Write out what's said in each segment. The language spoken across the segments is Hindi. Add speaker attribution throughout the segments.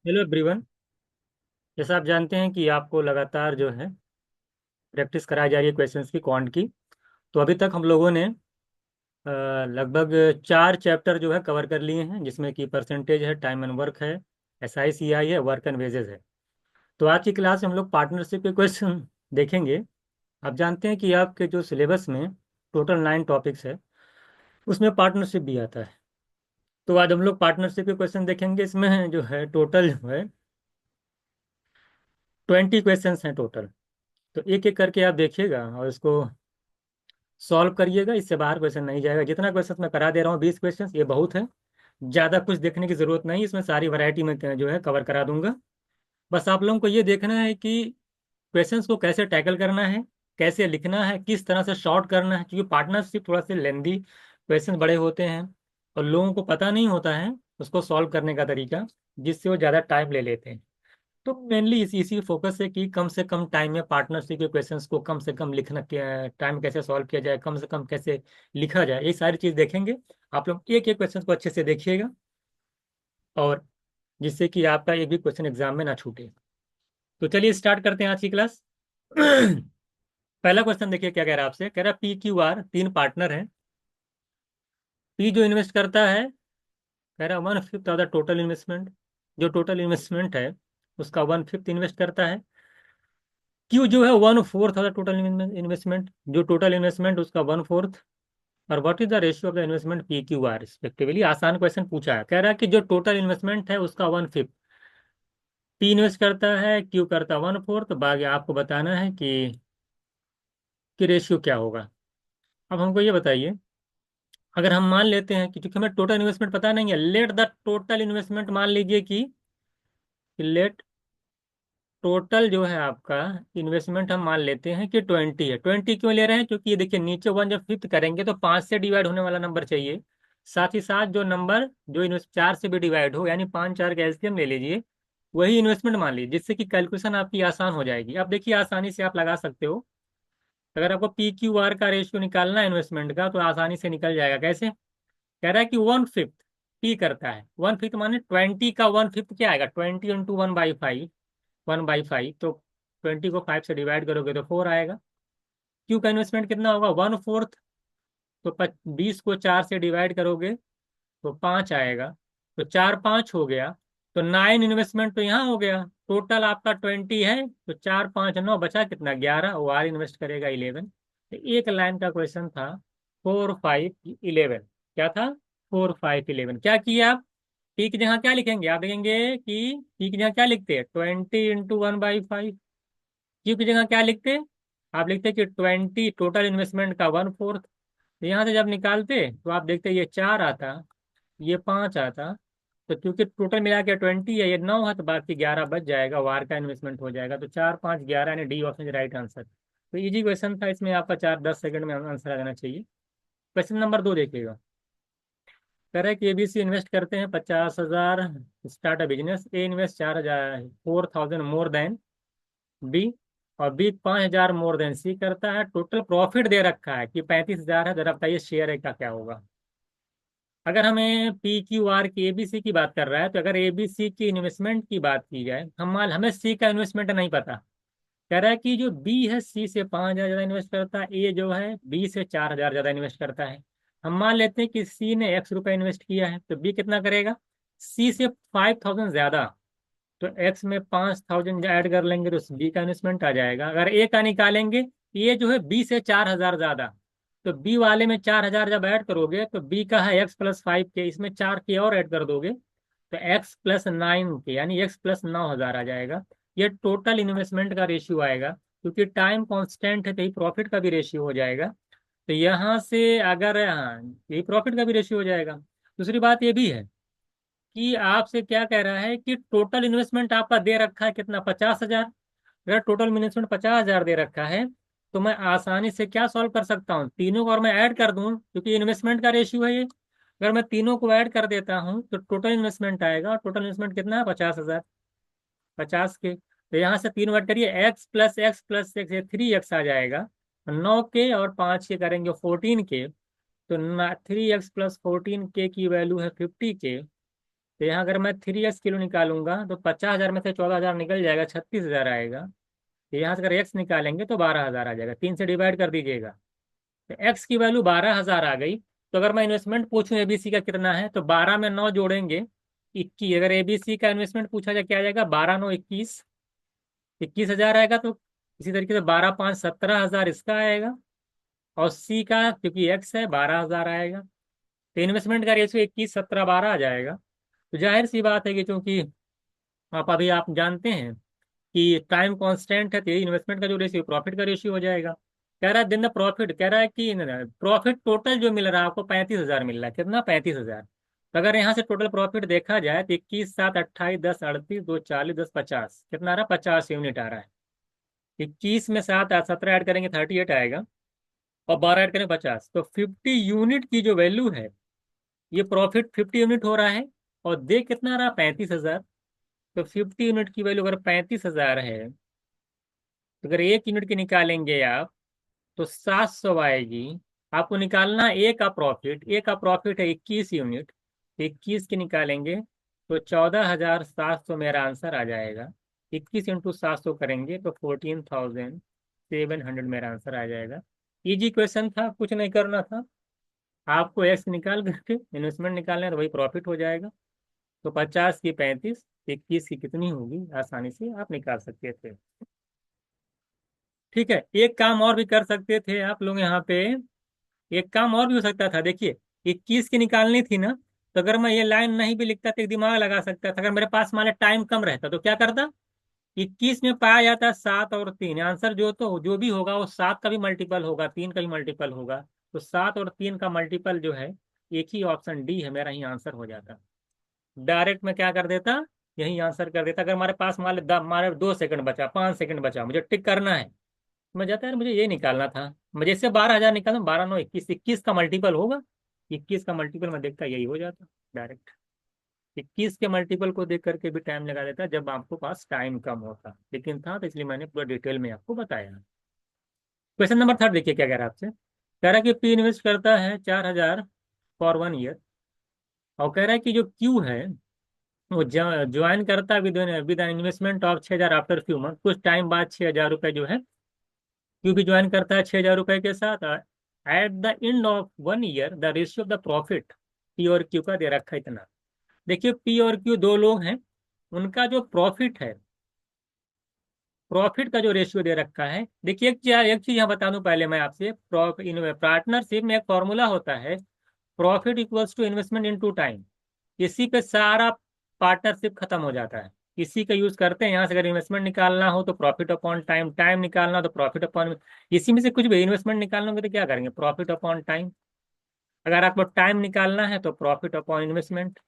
Speaker 1: Hello everyone. जैसा आप जानते हैं कि आपको लगातार जो है प्रैक्टिस कराई जा रही है क्वेश्चंस की, क्वांट की। तो अभी तक हम लोगों ने लगभग 4 चैप्टर जो है कवर कर लिए हैं, जिसमें कि परसेंटेज है, टाइम एंड वर्क है, SICI है, वर्क एंड वेजेस है। तो आज की क्लास में हम लोग पार्टनरशिप के क्वेश्चन देखेंगे। आप जानते हैं कि आपके जो सिलेबस में टोटल 9 टॉपिक्स है, उसमें पार्टनरशिप भी आता है। तो आज हम लोग पार्टनरशिप के क्वेश्चन देखेंगे। इसमें जो है टोटल जो है 20 क्वेश्चंस हैं टोटल। तो एक एक करके आप देखिएगा और इसको सॉल्व करिएगा। इससे बाहर क्वेश्चन नहीं जाएगा। जितना क्वेश्चन मैं करा दे रहा हूँ 20 क्वेश्चन, ये बहुत है। ज़्यादा कुछ देखने की ज़रूरत नहीं, इसमें सारी वैरायटी में जो है कवर करा दूंगा। बस आप लोगों को ये देखना है कि क्वेश्चंस को कैसे टैकल करना है, कैसे लिखना है, किस तरह से शॉर्ट करना है, क्योंकि पार्टनरशिप थोड़ा सा लेंदी, क्वेश्चन बड़े होते हैं और लोगों को पता नहीं होता है उसको सॉल्व करने का तरीका, जिससे वो ज़्यादा टाइम ले लेते हैं। तो मेनली इसी फोकस है कि कम से कम टाइम में पार्टनरशिप के क्वेश्चंस को कम से कम लिखना, टाइम कैसे सॉल्व किया जाए, कम से कम कैसे लिखा जाए, ये सारी चीज़ देखेंगे। आप लोग एक एक क्वेश्चन को अच्छे से देखिएगा, और जिससे कि आपका एक भी क्वेश्चन एग्जाम में ना छूटे। तो चलिए स्टार्ट करते हैं आज की क्लास। पहला क्वेश्चन देखिए क्या कह रहा है आपसे। कह रहा है PQR 3 पार्टनर हैं। पी जो इन्वेस्ट करता है, कह रहा है 1/5 ऑफ द टोटल इन्वेस्टमेंट। जो टोटल इन्वेस्टमेंट है उसका 1/5 इन्वेस्ट करता है। क्यू जो है 1/4 ऑफ द टोटल इन्वेस्टमेंट। जो टोटल इन्वेस्टमेंट उसका 1/4। और what is the ratio of the investment PQR respectively. आसान क्वेश्चन पूछा है। कह रहा है कि जो टोटल इन्वेस्टमेंट है उसका 1/5 पी इन्वेस्ट करता है, क्यू करता 1/4। तो बाकी आपको बताना है कि रेशियो क्या होगा। अब हमको ये बताइए, अगर हम मान लेते हैं कि चूंकि हमें टोटल इन्वेस्टमेंट पता नहीं है, लेट द टोटल इन्वेस्टमेंट, मान लीजिए कि लेट टोटल जो है आपका इन्वेस्टमेंट हम मान लेते हैं कि 20 है। 20 क्यों ले रहे हैं? क्योंकि ये देखिए नीचे 1 जब फिफ्थ करेंगे तो 5 से डिवाइड होने वाला नंबर चाहिए। साथ ही साथ जो नंबर जो इन्वेस्ट 4 से भी डिवाइड हो, यानी 5 4 का एलसीएम ले लीजिए, वही इन्वेस्टमेंट मान लीजिए, जिससे कि कैलकुलेशन आपकी आसान हो जाएगी। अब देखिए आसानी से आप लगा सकते हो। अगर आपको PQR का रेशियो निकालना है इन्वेस्टमेंट का, तो आसानी से निकल जाएगा। कैसे? कह रहा है कि 1/5 पी करता है। 1/5 माने 20 का 1/5 क्या आएगा? 20 × 1/5। 1/5 तो 20 को 5 से डिवाइड करोगे तो 4 आएगा। क्यू का इन्वेस्टमेंट कितना होगा? 1/4। तो 20 को 4 से डिवाइड करोगे तो 5 आएगा। तो 4 5 हो गया। तो 9 इन्वेस्टमेंट तो यहाँ हो गया। टोटल आपका 20 है, तो 4 5 9 बचा कितना? 11। वो आर इन्वेस्ट करेगा 11। तो एक लाइन का क्वेश्चन था। 4 5 11 क्या था? 4 5 11 क्या किया आप? पी की जगह क्या लिखेंगे? आप लिखेंगे कि पी की जगह क्या लिखते हैं? 20 × 1/5। क्यू की जगह क्या लिखते? आप लिखते कि 20 टोटल इन्वेस्टमेंट का 1/4। तो यहाँ से जब निकालते तो आप देखते ये 4 आता, ये 5 आता। तो क्योंकि टोटल मिला के 20 है, ये 9 है, तो बाकी 11 बच जाएगा, वार का इन्वेस्टमेंट हो जाएगा। तो 4 5 11 यानी डी ऑप्शन राइट आंसर। तो इजी क्वेश्चन था, इसमें आपका 4 10 सेकंड में आंसर आ जाना चाहिए। क्वेश्चन नंबर 2 देखिएगा। कह रहा है कि ABC इन्वेस्ट करते हैं 50,000, start a business. A invest 4,000 4,000 more than B, और बी 5,000 मोर देन सी करता है। टोटल प्रॉफिट दे रखा है कि 35,000 है। जरा बताइए शेयर है का क्या होगा। अगर हमें PQR की ABC की बात कर रहा है, तो अगर ABC की इन्वेस्टमेंट की बात की जाए, हमें सी का इन्वेस्टमेंट नहीं पता। कह रहा है कि जो बी है सी से 5,000 ज्यादा इन्वेस्ट करता है, ए जो है बी से 4,000 ज्यादा इन्वेस्ट करता है। हम मान लेते हैं कि सी ने X रुपए इन्वेस्ट किया है, तो बी कितना करेगा? सी से 5,000 ज्यादा, तो एक्स में 5,000 ऐड कर लेंगे तो बी का इन्वेस्टमेंट आ जाएगा। अगर ए का निकालेंगे, ये जो है बी से 4,000 ज्यादा, तो बी वाले में 4,000 जब ऐड करोगे तो बी का है X + 5 के, इसमें 4 के और ऐड कर दोगे तो X + 9 के, यानी X + 9,000 आ जाएगा। ये टोटल इन्वेस्टमेंट का रेशियो आएगा। क्योंकि टाइम कांस्टेंट है तो ये प्रॉफिट का भी रेशियो हो जाएगा। तो यहाँ से अगर, हाँ, यही प्रॉफिट का भी रेशियो हो जाएगा। दूसरी बात ये भी है कि आपसे क्या कह रहा है कि टोटल इन्वेस्टमेंट आपका दे रखा है कितना? 50,000। अगर टोटल इन्वेस्टमेंट 50,000 दे रखा है, तो मैं आसानी से क्या सॉल्व कर सकता हूँ? तीनों को और मैं ऐड कर दूं, क्योंकि इन्वेस्टमेंट का रेशियो है ये। अगर मैं तीनों को ऐड कर देता हूँ तो टोटल इन्वेस्टमेंट आएगा। टोटल इन्वेस्टमेंट कितना है? 50,000। 50 के, तो यहाँ से 3 ऐड करिए, X + X + X, ये 3X आ जाएगा। 9 के और 5 के करेंगे 14 के, तो 3X + 14 के की वैल्यू है 50 के। तो यहाँ अगर मैं 3x किलो निकालूंगा तो 50,000 में से 14,000 निकल जाएगा, 36,000 आएगा। तो यहाँ से अगर x निकालेंगे तो 12,000 आ जाएगा, 3 से डिवाइड कर दीजिएगा। तो x की वैल्यू 12,000 आ गई। तो अगर मैं इन्वेस्टमेंट पूछूं एबीसी का कितना है, तो 12 में 9 जोड़ेंगे 21। अगर एबीसी का इन्वेस्टमेंट पूछा जाए क्या आ जाएगा, 12 9 21, 21,000 आएगा। तो इसी तरीके से 12 5 17,000 इसका आएगा। और सी का क्योंकि एक्स है 12,000 आएगा। तो इन्वेस्टमेंट का रेशियो 21 17 12 आ जाएगा। तो जाहिर सी बात है कि चूंकि आप जानते हैं कि टाइम कांस्टेंट है, तो ये इन्वेस्टमेंट का जो रेशियो प्रॉफिट का रेशियो हो जाएगा। कह रहा है दिन द प्रॉफिट, कह रहा है कि प्रॉफिट टोटल जो मिल रहा है आपको 35,000 मिल रहा है। कितना? 35,000। तो अगर यहाँ से टोटल प्रॉफिट देखा जाए तो 21 7 28 10 38 2 40 10 50 कितना आ रहा है? 50 यूनिट आ रहा है। 21 में 7 17 ऐड करेंगे 38 आएगा, और 12 ऐड करें 50। तो 50 यूनिट की जो वैल्यू है, ये प्रॉफिट 50 यूनिट हो रहा है। और दे कितना रहा? 35,000। तो 50 यूनिट की वैल्यू अगर 35,000 है, तो अगर 1 यूनिट की निकालेंगे आप तो 700 आएगी। आपको निकालना ए का प्रॉफिट है 21 यूनिट। 21 की निकालेंगे तो 14,700 मेरा आंसर आ जाएगा। 21 × 700 करेंगे तो 14,700 मेरा आंसर आ जाएगा। इजी क्वेश्चन था, कुछ नहीं करना था आपको। एक्स निकाल करके इन्वेस्टमेंट निकालना है तो वही प्रॉफिट हो जाएगा। तो 50 की 35, 21 की कितनी होगी, आसानी से आप निकाल सकते थे। ठीक है, एक काम और भी कर सकते थे आप लोग यहाँ पे। एक काम और भी हो सकता था, देखिए 21 की निकालनी थी ना, तो अगर मैं ये लाइन नहीं भी लिखता तो एक दिमाग लगा सकता था। अगर मेरे पास मान लो टाइम कम रहता तो क्या करता, 21 में पाया जाता है 7 और 3, आंसर जो भी होगा वो 7 का भी मल्टीपल होगा, 3 का भी मल्टीपल होगा। तो 7 और 3 का मल्टीपल जो है, एक ही ऑप्शन डी है मेरा, ही आंसर हो जाता। डायरेक्ट मैं क्या कर देता, यही आंसर कर देता। अगर हमारे पास मान लो हमारे 2 सेकंड बचा, 5 सेकंड बचा, मुझे टिक करना है, मैं जाता यार मुझे ये निकालना था, मुझे इससे 12,000 निकालना, 12 9 21, 21 का मल्टीपल होगा। 21 का मल्टीपल मैं देखता यही हो जाता डायरेक्ट। 21 के मल्टीपल को देख करके भी टाइम लगा देता जब आपको पास टाइम कम होता, लेकिन था तो इसलिए मैंने पूरा डिटेल में आपको बताया। क्वेश्चन नंबर 3 देखिए क्या कह रहा है आपसे। कह रहा है कि पी इन्वेस्ट करता है 4,000 फॉर 1 ईयर, और कह रहा है कि जो क्यू है वो ज्वाइन करता है with with investment of 6,000 after few month. कुछ टाइम बाद 6,000 रुपये जो है क्यू भी ज्वाइन करता है 6,000 रुपये के साथ। Eight the end of 1 year the ratio of the profit P और क्यू का दे रखा है इतना। देखिए पी और क्यू दो लोग हैं, उनका जो प्रॉफिट है, प्रॉफिट का जो रेशियो दे रखा है। देखिए एक चीज यहाँ बता दूं पहले मैं आपसे, पार्टनरशिप में एक फॉर्मूला होता है, profit equals to investment into time. इसी पे सारा पार्टनरशिप खत्म हो जाता है। इसी का यूज करते हैं। यहाँ से अगर इन्वेस्टमेंट निकालना हो तो प्रॉफिट अपॉन टाइम, टाइम निकालना हो तो प्रॉफिट अपॉन, इसी में से कुछ भी इन्वेस्टमेंट निकालना होगा तो क्या करेंगे, प्रॉफिट अपॉन टाइम। अगर आपको टाइम निकालना है तो प्रॉफिट अपॉन इन्वेस्टमेंट।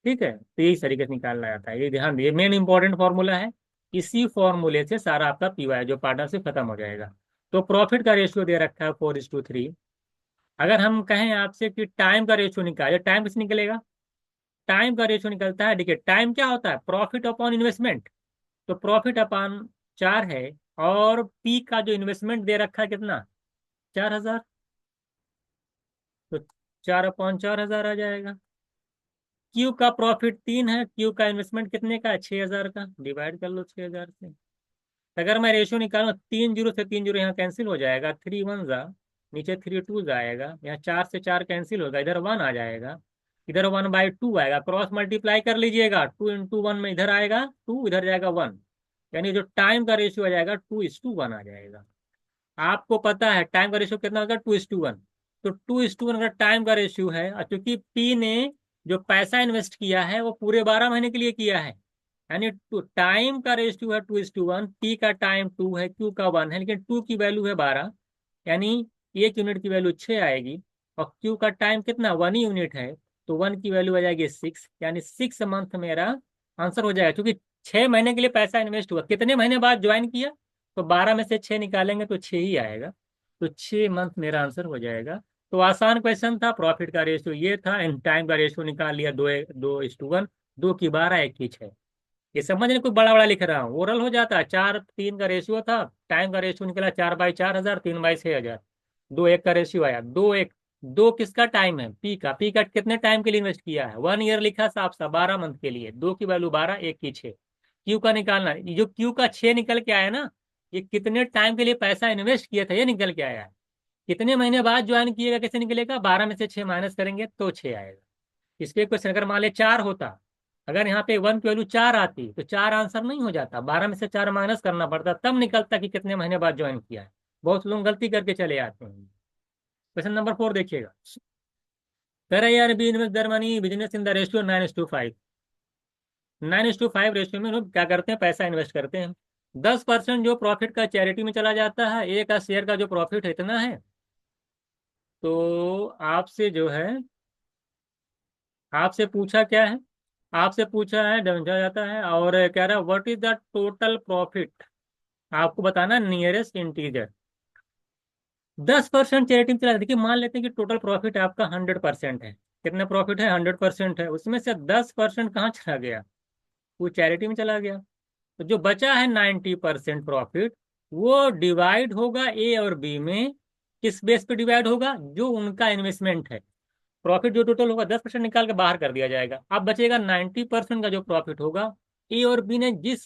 Speaker 1: ठीक है, तो यही तरीके से निकालना आता है, ये ध्यान दिए, मेन इंपॉर्टेंट फॉर्मूला है। इसी फॉर्मूले से सारा आपका पीवाई जो पार्टनरशिप खत्म हो जाएगा। तो प्रॉफिट का रेशियो दे रखा है 4:3। अगर हम कहें आपसे कि टाइम का रेशियो निकाले, टाइम किस निकलेगा, टाइम का रेशियो निकलता है, देखिए टाइम क्या होता है, प्रॉफिट अपॉन इन्वेस्टमेंट। तो प्रॉफिट अपॉन 4 है, और पी का जो इन्वेस्टमेंट दे रखा है कितना, 4,000। तो 4/4,000 आ जाएगा। क्यू का प्रॉफिट 3 है, क्यू का इन्वेस्टमेंट कितने का है, 6,000 का, डिवाइड कर लो 6,000 से। अगर मैं रेशियो निकालूं, 3 जीरो से 3 जीरो यहाँ कैंसिल हो जाएगा, 3 1 जा, नीचे 3 2 जाएगा, यहाँ 4 से 4 कैंसिल होगा, इधर 1 आ जाएगा, इधर 1/2 आएगा, क्रॉस मल्टीप्लाई कर लीजिएगा, 2 × 1 में इधर आएगा 2, इधर जाएगा 1, यानी जो टाइम का रेशियो आ जाएगा 2:1 आ जाएगा। आपको पता है टाइम का रेशियो कितना होगा, 2:1। तो 2:1 अगर टाइम का रेशियो है, और चूंकि पी ने जो पैसा इन्वेस्ट किया है वो पूरे 12 महीने के लिए किया है, यानी टाइम का रेशियो है 2:1, पी का टाइम 2 है, क्यू का 1 है, लेकिन 2 की वैल्यू है 12, यानी 1 यूनिट की वैल्यू 6 आएगी। और क्यू का टाइम कितना, 1 यूनिट है, तो 1 की वैल्यू आ जाएगी 6, यानी 6 मंथ मेरा आंसर हो जाएगा। क्योंकि 6 महीने के लिए पैसा इन्वेस्ट हुआ, कितने महीने बाद ज्वाइन किया, तो 12 में से 6 निकालेंगे तो 6 ही आएगा। तो 6 मंथ मेरा आंसर हो जाएगा। तो आसान क्वेश्चन था, प्रॉफिट का रेशियो ये था, एंड टाइम का रेशियो निकाल लिया, 2:1, 2 की 12, 1 की 6। ये समझने कोई बड़ा बड़ा लिख रहा हूँ, ओरल हो जाता है। 4:3 का रेशियो था, टाइम का रेशियो निकला 4/4,000, 3/6,000, 2:1 का रेशियो आया, 2:1 दो किसका टाइम है, पी का कितने टाइम के लिए इन्वेस्ट किया है, 1 ईयर लिखा साफ साफ, 12 मंथ के लिए, दो की वैल्यू 12, एक की 6। क्यू का निकालना है, ये जो क्यू का 6 निकल के आया ना, ये कितने टाइम के लिए पैसा इन्वेस्ट किया था ये निकल के आया है। कितने महीने बाद ज्वाइन किएगा, कैसे निकलेगा, 12 में से 6 माइनस करेंगे तो 6 आएगा। इस पे क्वेश्चन अगर मान ले 4 होता, अगर यहाँ पे 1 की वैल्यू 4 आती तो 4 आंसर नहीं हो जाता, 12 में से 4 माइनस करना पड़ता, तब निकलता कि कितने महीने बाद ज्वाइन किया है। बहुत लोग गलती करके चले आते हैं। क्वेश्चन नंबर 4 देखिएगा। कह रहे यार B invest their money business in the ratio 9:5। 9:5 ratio में लोग क्या करते हैं, पैसा इन्वेस्ट करते हैं। 10% जो प्रॉफिट का चैरिटी में चला जाता है, एक का शेयर का जो प्रॉफिट है इतना है। तो आपसे जो है, आपसे पूछा क्या है, आपसे पूछा है, समझा जाता है, और कह रहा है what is the total profit, आपको बताना नियरेस्ट इंटीजर। 10% चैरिटी में चला, देखिए मान लेते हैं कि टोटल प्रॉफिट आपका 100% है। कितना प्रॉफिट है, 100% है, उसमें से 10% कहाँ चला गया, वो चैरिटी में चला गया। तो जो बचा है 90% प्रॉफिट, वो डिवाइड होगा ए और बी में। किस बेस पे डिवाइड होगा, जो उनका इन्वेस्टमेंट है। प्रॉफिट जो टोटल होगा 10% निकाल के बाहर कर दिया जाएगा, अब बचेगा 90% का जो प्रॉफिट होगा। ए और बी ने जिस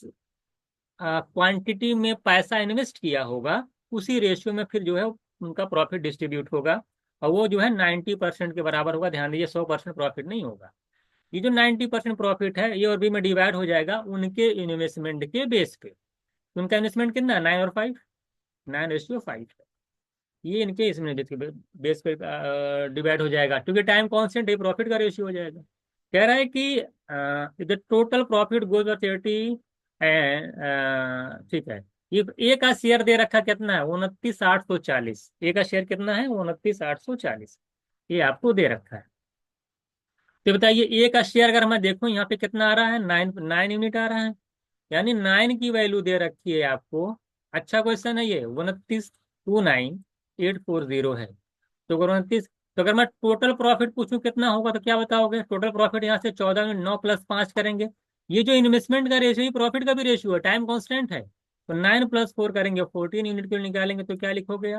Speaker 1: क्वांटिटी में पैसा इन्वेस्ट किया होगा, उसी रेशियो में फिर जो है उनका प्रॉफिट डिस्ट्रीब्यूट होगा। और वो जो है 90% के बराबर होगा। ध्यान दीजिए, 100% प्रॉफिट नहीं होगा। ये जो 90% प्रॉफिट है, ए और बी में डिवाइड हो जाएगा उनके इन्वेस्टमेंट के बेस पे। उनका इन्वेस्टमेंट कितना है, 9 और 5, 9:5 है। ये इनके इसमें बेस पे डिवाइड हो जाएगा, क्योंकि टाइम कांस्टेंट है, प्रॉफिट का रेशियो हो जाएगा। कह रहा है कि the total profit goes for 30। ठीक है, ये ए का शेयर दे रखा कितना है, 29,840। ए का शेयर कितना है, 29,840, ये आपको दे रखा है। तो बताइए, ए का शेयर अगर मैं देखूं यहाँ पे कितना आ रहा है, 9 यूनिट आ रहा है, यानी 9 की वैल्यू दे रखी है आपको। अच्छा क्वेश्चन है ये, 29,29,840 है। तो अगर 29, तो अगर मैं टोटल प्रॉफिट पूछूं कितना होगा, तो क्या बताओगे, टोटल प्रॉफिट यहाँ से 14 में 9 + 5 करेंगे। ये जो इन्वेस्टमेंट का रेशियो, ये प्रॉफिट का भी रेशियो है, टाइम कांस्टेंट है। तो 9 + 4 करेंगे, 14 यूनिट के लिए निकालेंगे, तो क्या लिखोगे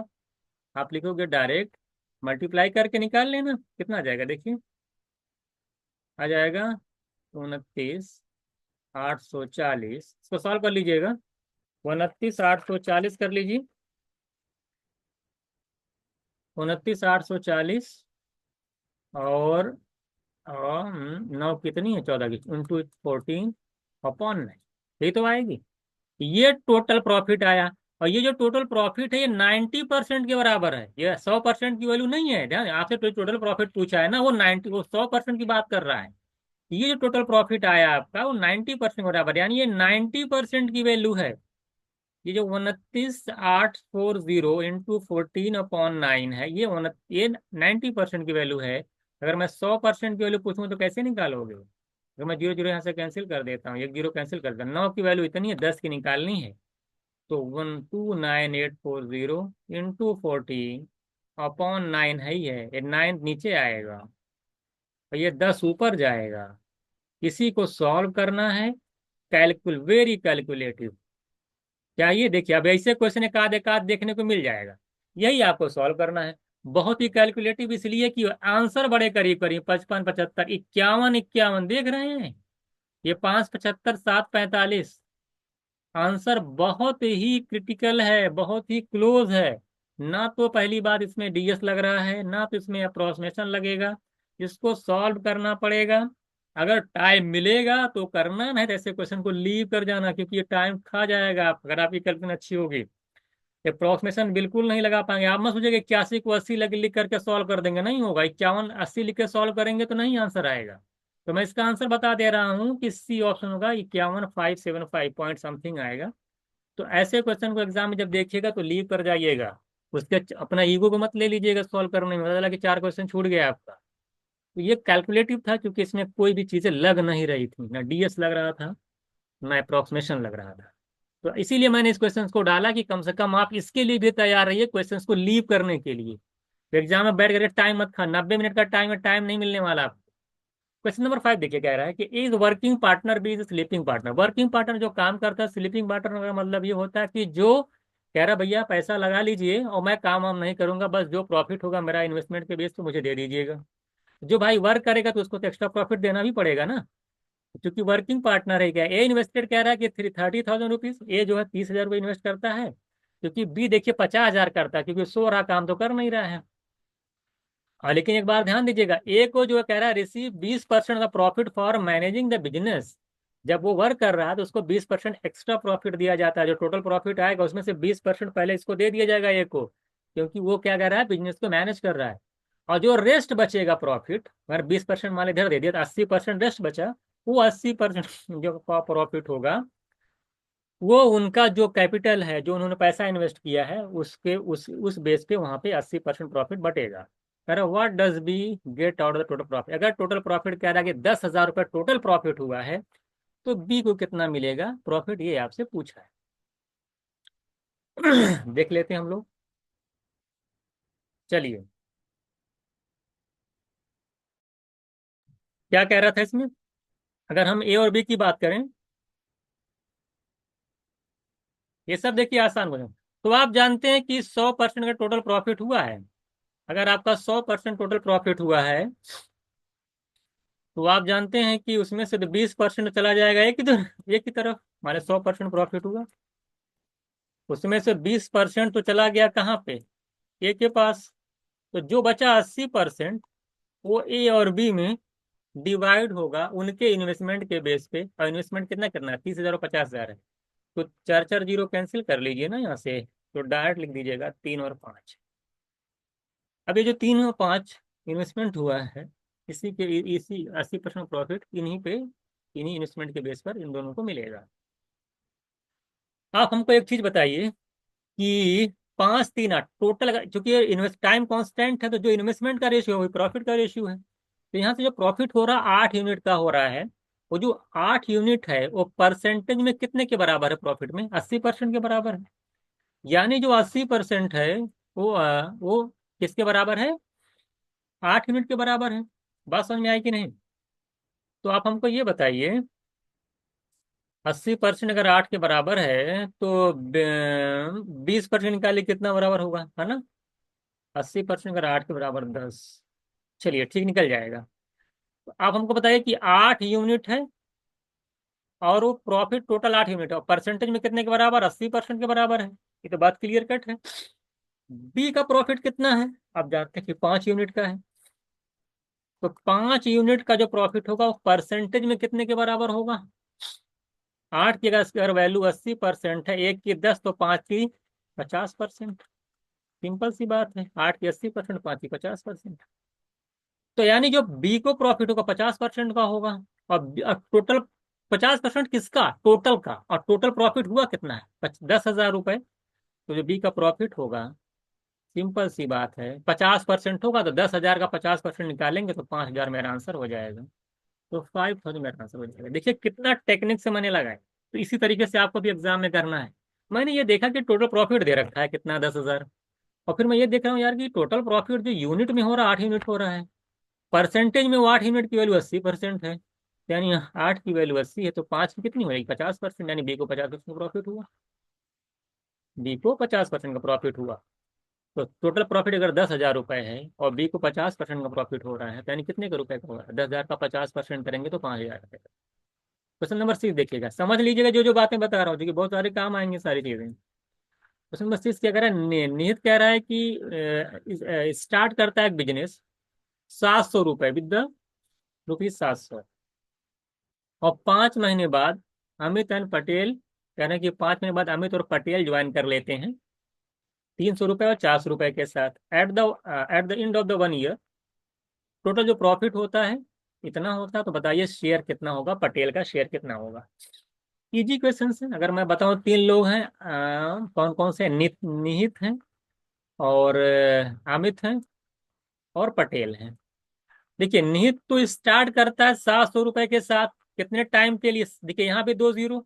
Speaker 1: आप लिखोगे डायरेक्ट मल्टीप्लाई करके निकाल लेना, कितना आ जाएगा देखिए, आ जाएगा 29,840। इसको सॉल्व कर लीजिएगा, 29,840 कर लीजिए, 29,840। और 9 कितनी है, 14 की, इंटू 14/9, यही तो आएगी। ये टोटल प्रॉफिट आया। और ये जो टोटल प्रॉफिट है, ये 90% के बराबर है, ये 100% की वैल्यू नहीं है। ध्यान, आपसे टोटल प्रॉफिट पूछा है ना, वो 90, वो 100% की बात कर रहा है। ये जो टोटल प्रॉफिट आया आपका, वो 90% बराबर, यानी ये 90% की वैल्यू है। ये जो 29,840 इंटू 14/9 है, ये 90% की वैल्यू है। अगर मैं 100% की वैल्यू पूछूं तो कैसे निकालोगे, अगर मैं जीरो जीरो यहाँ से कैंसिल कर देता हूँ, एक जीरो कैंसिल कर देता हूँ, 9 की वैल्यू इतनी है, 10 की निकालनी है। तो 129,840 इंटू 14/9 है ही है, ये 9 नीचे आएगा और ये 10 ऊपर जाएगा। इसी को सॉल्व करना है, वेरी कैलकुलेटिव। क्या ये देखिए, अब ऐसे क्वेश्चन एक आध देखने को मिल जाएगा, यही आपको सॉल्व करना है। बहुत ही कैलकुलेटिव इसलिए कि आंसर बड़े करीब करीब, 55, 75, 51, 51 देख रहे हैं, ये 5, 75, 7, 45। आंसर बहुत ही क्रिटिकल है, बहुत ही क्लोज है। ना तो पहली बात इसमें डीएस लग रहा है, ना तो इसमें अप्रोक्सीमेशन लगेगा। इसको सॉल्व करना पड़ेगा। अगर टाइम मिलेगा तो करना, नहीं तो ऐसे क्वेश्चन को लीव कर जाना, क्योंकि ये टाइम खा जाएगा आप, अगर आपकी कैलकुलेशन अच्छी होगी। अप्रोक्सीमेशन बिल्कुल नहीं लगा पाएंगे आप, मत सोचिए 81 को 80 लग लिख करके सॉल्व कर देंगे, नहीं होगा। 51, 80 लिख के सॉल्व करेंगे तो नहीं आंसर आएगा। तो मैं इसका आंसर बता दे रहा हूँ कि सी ऑप्शन होगा, 51,575 पॉइंट समथिंग आएगा। तो ऐसे क्वेश्चन को एग्जाम में जब देखिएगा तो लीव कर जाइएगा, उसके अपना ईगो को मत ले लीजिएगा सॉल्व करने में, पता चला कि 4 क्वेश्चन छूट गया आपका। तो ये कैलकुलेटिव था, क्योंकि इसमें कोई भी चीजें लग नहीं रही थी, ना डीएस लग रहा था, ना अप्रोक्सीमेशन लग रहा था। तो इसीलिए मैंने इस क्वेश्चन को डाला कि कम से कम आप इसके लिए भी तैयार रहिए, क्वेश्चन को लीव करने के लिए। तो एग्जाम में बैठ करके टाइम मत खा, 90 मिनट का टाइम है, टाइम नहीं मिलने वाला आपको। क्वेश्चन नंबर 5 देखिए, कह रहा है कि is working partner B is sleeping partner. Working partner जो काम करता है, स्लीपिंग पार्टनर का मतलब ये होता है कि जो कह रहा भैया पैसा लगा लीजिए और मैं काम वाम नहीं करूंगा, बस जो प्रॉफिट होगा मेरा इन्वेस्टमेंट के बेस पे मुझे दे दीजिएगा। जो भाई वर्क करेगा तो उसको तो एक्स्ट्रा प्रॉफिट देना भी पड़ेगा ना, क्योंकि वर्किंग पार्टनर है। क्या ए इन्वेस्टेड कह रहा है कि 30,000 रुपीज, ए जो है 30,000 रुपये इन्वेस्ट करता है, क्योंकि बी देखिए 50,000 करता है, क्योंकि सो रहा काम तो कर नहीं रहा है। हाँ, लेकिन एक बार ध्यान दीजिएगा, ए को जो है कह रहा है receive 20% of profit for managing the business. जब वो वर्क कर रहा है तो उसको 20% एक्स्ट्रा प्रॉफिट दिया जाता है, जो टोटल प्रॉफिट आएगा उसमें से 20% पहले इसको दे दिया जाएगा ए को, क्योंकि वो क्या कर रहा है, बिजनेस को मैनेज कर रहा है। और जो रेस्ट बचेगा प्रॉफिट, अगर 20% मान इधर दे दिया तो 80% रेस्ट बचा, वो 80% जो प्रॉफिट होगा वो उनका जो कैपिटल है, जो उन्होंने पैसा इन्वेस्ट किया है, उसके उस बेस पे वहां पे 80% प्रॉफिट बटेगा। कह रहा what does B get out the total profit. अगर टोटल प्रॉफिट कह रहा है कि 10,000 रुपये टोटल प्रॉफिट हुआ है, तो बी को कितना मिलेगा प्रॉफिट, ये आपसे पूछा है। देख लेते हैं हम लोग। चलिए, क्या कह रहा था इसमें, अगर हम ए और बी की बात करें, ये सब देखिए आसान हो जाए। तो आप जानते हैं कि 100% का टोटल प्रॉफिट हुआ है। अगर आपका 100% टोटल प्रॉफिट हुआ है, तो आप जानते हैं कि उसमें से तो 20% चला जाएगा एक ही तरफ, हमारे 100% प्रॉफिट हुआ, उसमें से 20% तो चला गया कहाँ पे, ए के पास। तो जो बचा 80%, वो ए और बी में डिवाइड होगा उनके इन्वेस्टमेंट के बेस पे। और इन्वेस्टमेंट कितना करना है, 30,000 और 50,000 है। तो चार चार जीरो कैंसिल कर लीजिए ना यहाँ से, तो डायरेक्ट लिख दीजिएगा 3 और 5। अब ये जो 3 और 5 इन्वेस्टमेंट हुआ है, इसी 80% प्रॉफिट इन्हीं इन्वेस्टमेंट के बेस पर इन दोनों को मिलेगा। आप हमको एक चीज बताइए कि 5 3 8 टोटल, अगर चूंकि इन्वेस्ट टाइम कांस्टेंट है, तो जो इन्वेस्टमेंट का रेशियो है वही प्रॉफिट का रेशियो है। तो यहाँ से जो प्रॉफिट हो रहा है 8 यूनिट का हो रहा है, वो जो 8 यूनिट है वो परसेंटेज में कितने के बराबर है, प्रॉफिट में 80% के बराबर है। यानी जो 80% है वो किसके बराबर है, 8 यूनिट के बराबर है। बात समझ में आई कि नहीं। तो आप हमको ये बताइए, 80% अगर 8 के बराबर है तो 20% निकालिए कितना बराबर होगा, है ना। 80% अगर 8 के बराबर 10, चलिए ठीक निकल जाएगा। तो आप हमको बताइए कि 8 यूनिट है और वो प्रॉफिट टोटल 8 यूनिट है, और परसेंटेज में कितने के बराबर, 80% के बराबर है। ये तो बात क्लियर कट है। बी का प्रॉफिट कितना है, आप जानते हैं कि 5 यूनिट का है। तो 5 यूनिट का जो प्रॉफिट होगा वो परसेंटेज में कितने के बराबर होगा, 8 की अगर वैल्यू 80% है, एक की 10, तो 5 की 50%। सिंपल सी बात है, 8 की 80%, 5 की 50%। तो यानी जो बी को प्रॉफिट होगा 50% का होगा। और टोटल 50% किसका, टोटल का। और टोटल प्रॉफिट हुआ कितना है, 10,000 रुपये। तो जो बी का प्रॉफिट होगा, सिंपल सी बात है, 50% होगा तो 10,000 का 50% निकालेंगे तो 5,000 मेरा आंसर हो जाएगा। तो 5,000 मेरा आंसर हो जाएगा। देखिए कितना टेक्निक से मैंने लगाया। तो इसी तरीके से आपको भी एग्जाम में करना है। मैंने ये देखा कि टोटल प्रॉफिट दे रखा है कितना, 10,000। और फिर मैं ये देख रहा हूँ यार कि टोटल प्रॉफिट जो यूनिट में हो रहा है 8 यूनिट हो रहा है, परसेंटेज में वो 8 यूनिट की वैल्यू 80% है। यानी 8 की वैल्यू 80 है, तो 5 की कितनी होगी, 50%। यानी बी को 50% प्रॉफिट हुआ, बी को 50% का प्रॉफिट हुआ। तो टोटल प्रॉफिट अगर 10,000 रुपये है और बी को 50% का प्रॉफिट हो रहा है, तो यानी कितने का रुपए का होगा, 10,000 का 50% करेंगे तो 5,000 रुपये। क्वेश्चन नंबर 6 देखिएगा, समझ लीजिएगा जो जो बातें बता रहा हूँ, क्योंकि बहुत सारे काम आएंगे सारी चीजें। क्वेश्चन नंबर 6 क्या कह रहा है, निहित कह रहा है कि स्टार्ट करता है एक बिजनेस 700 रुपये, विद द ₹700। और 5 महीने बाद अमित एंड पटेल, कह रहे हैं कि 5 महीने बाद अमित और पटेल ज्वाइन कर लेते हैं 300 रुपये और 400 रुपये के साथ। Eight the end of the 1 year total जो प्रॉफिट होता है इतना होता है। तो बताइए शेयर कितना होगा, पटेल का शेयर कितना होगा। इजी क्वेश्चन है। अगर मैं बताऊं 3 लोग हैं, कौन कौन से, निहित हैं और अमित हैं और पटेल हैं। देखिए निहित तो स्टार्ट करता है 700 रुपये के साथ, कितने टाइम के लिए, देखिए यहाँ भी 2 जीरो,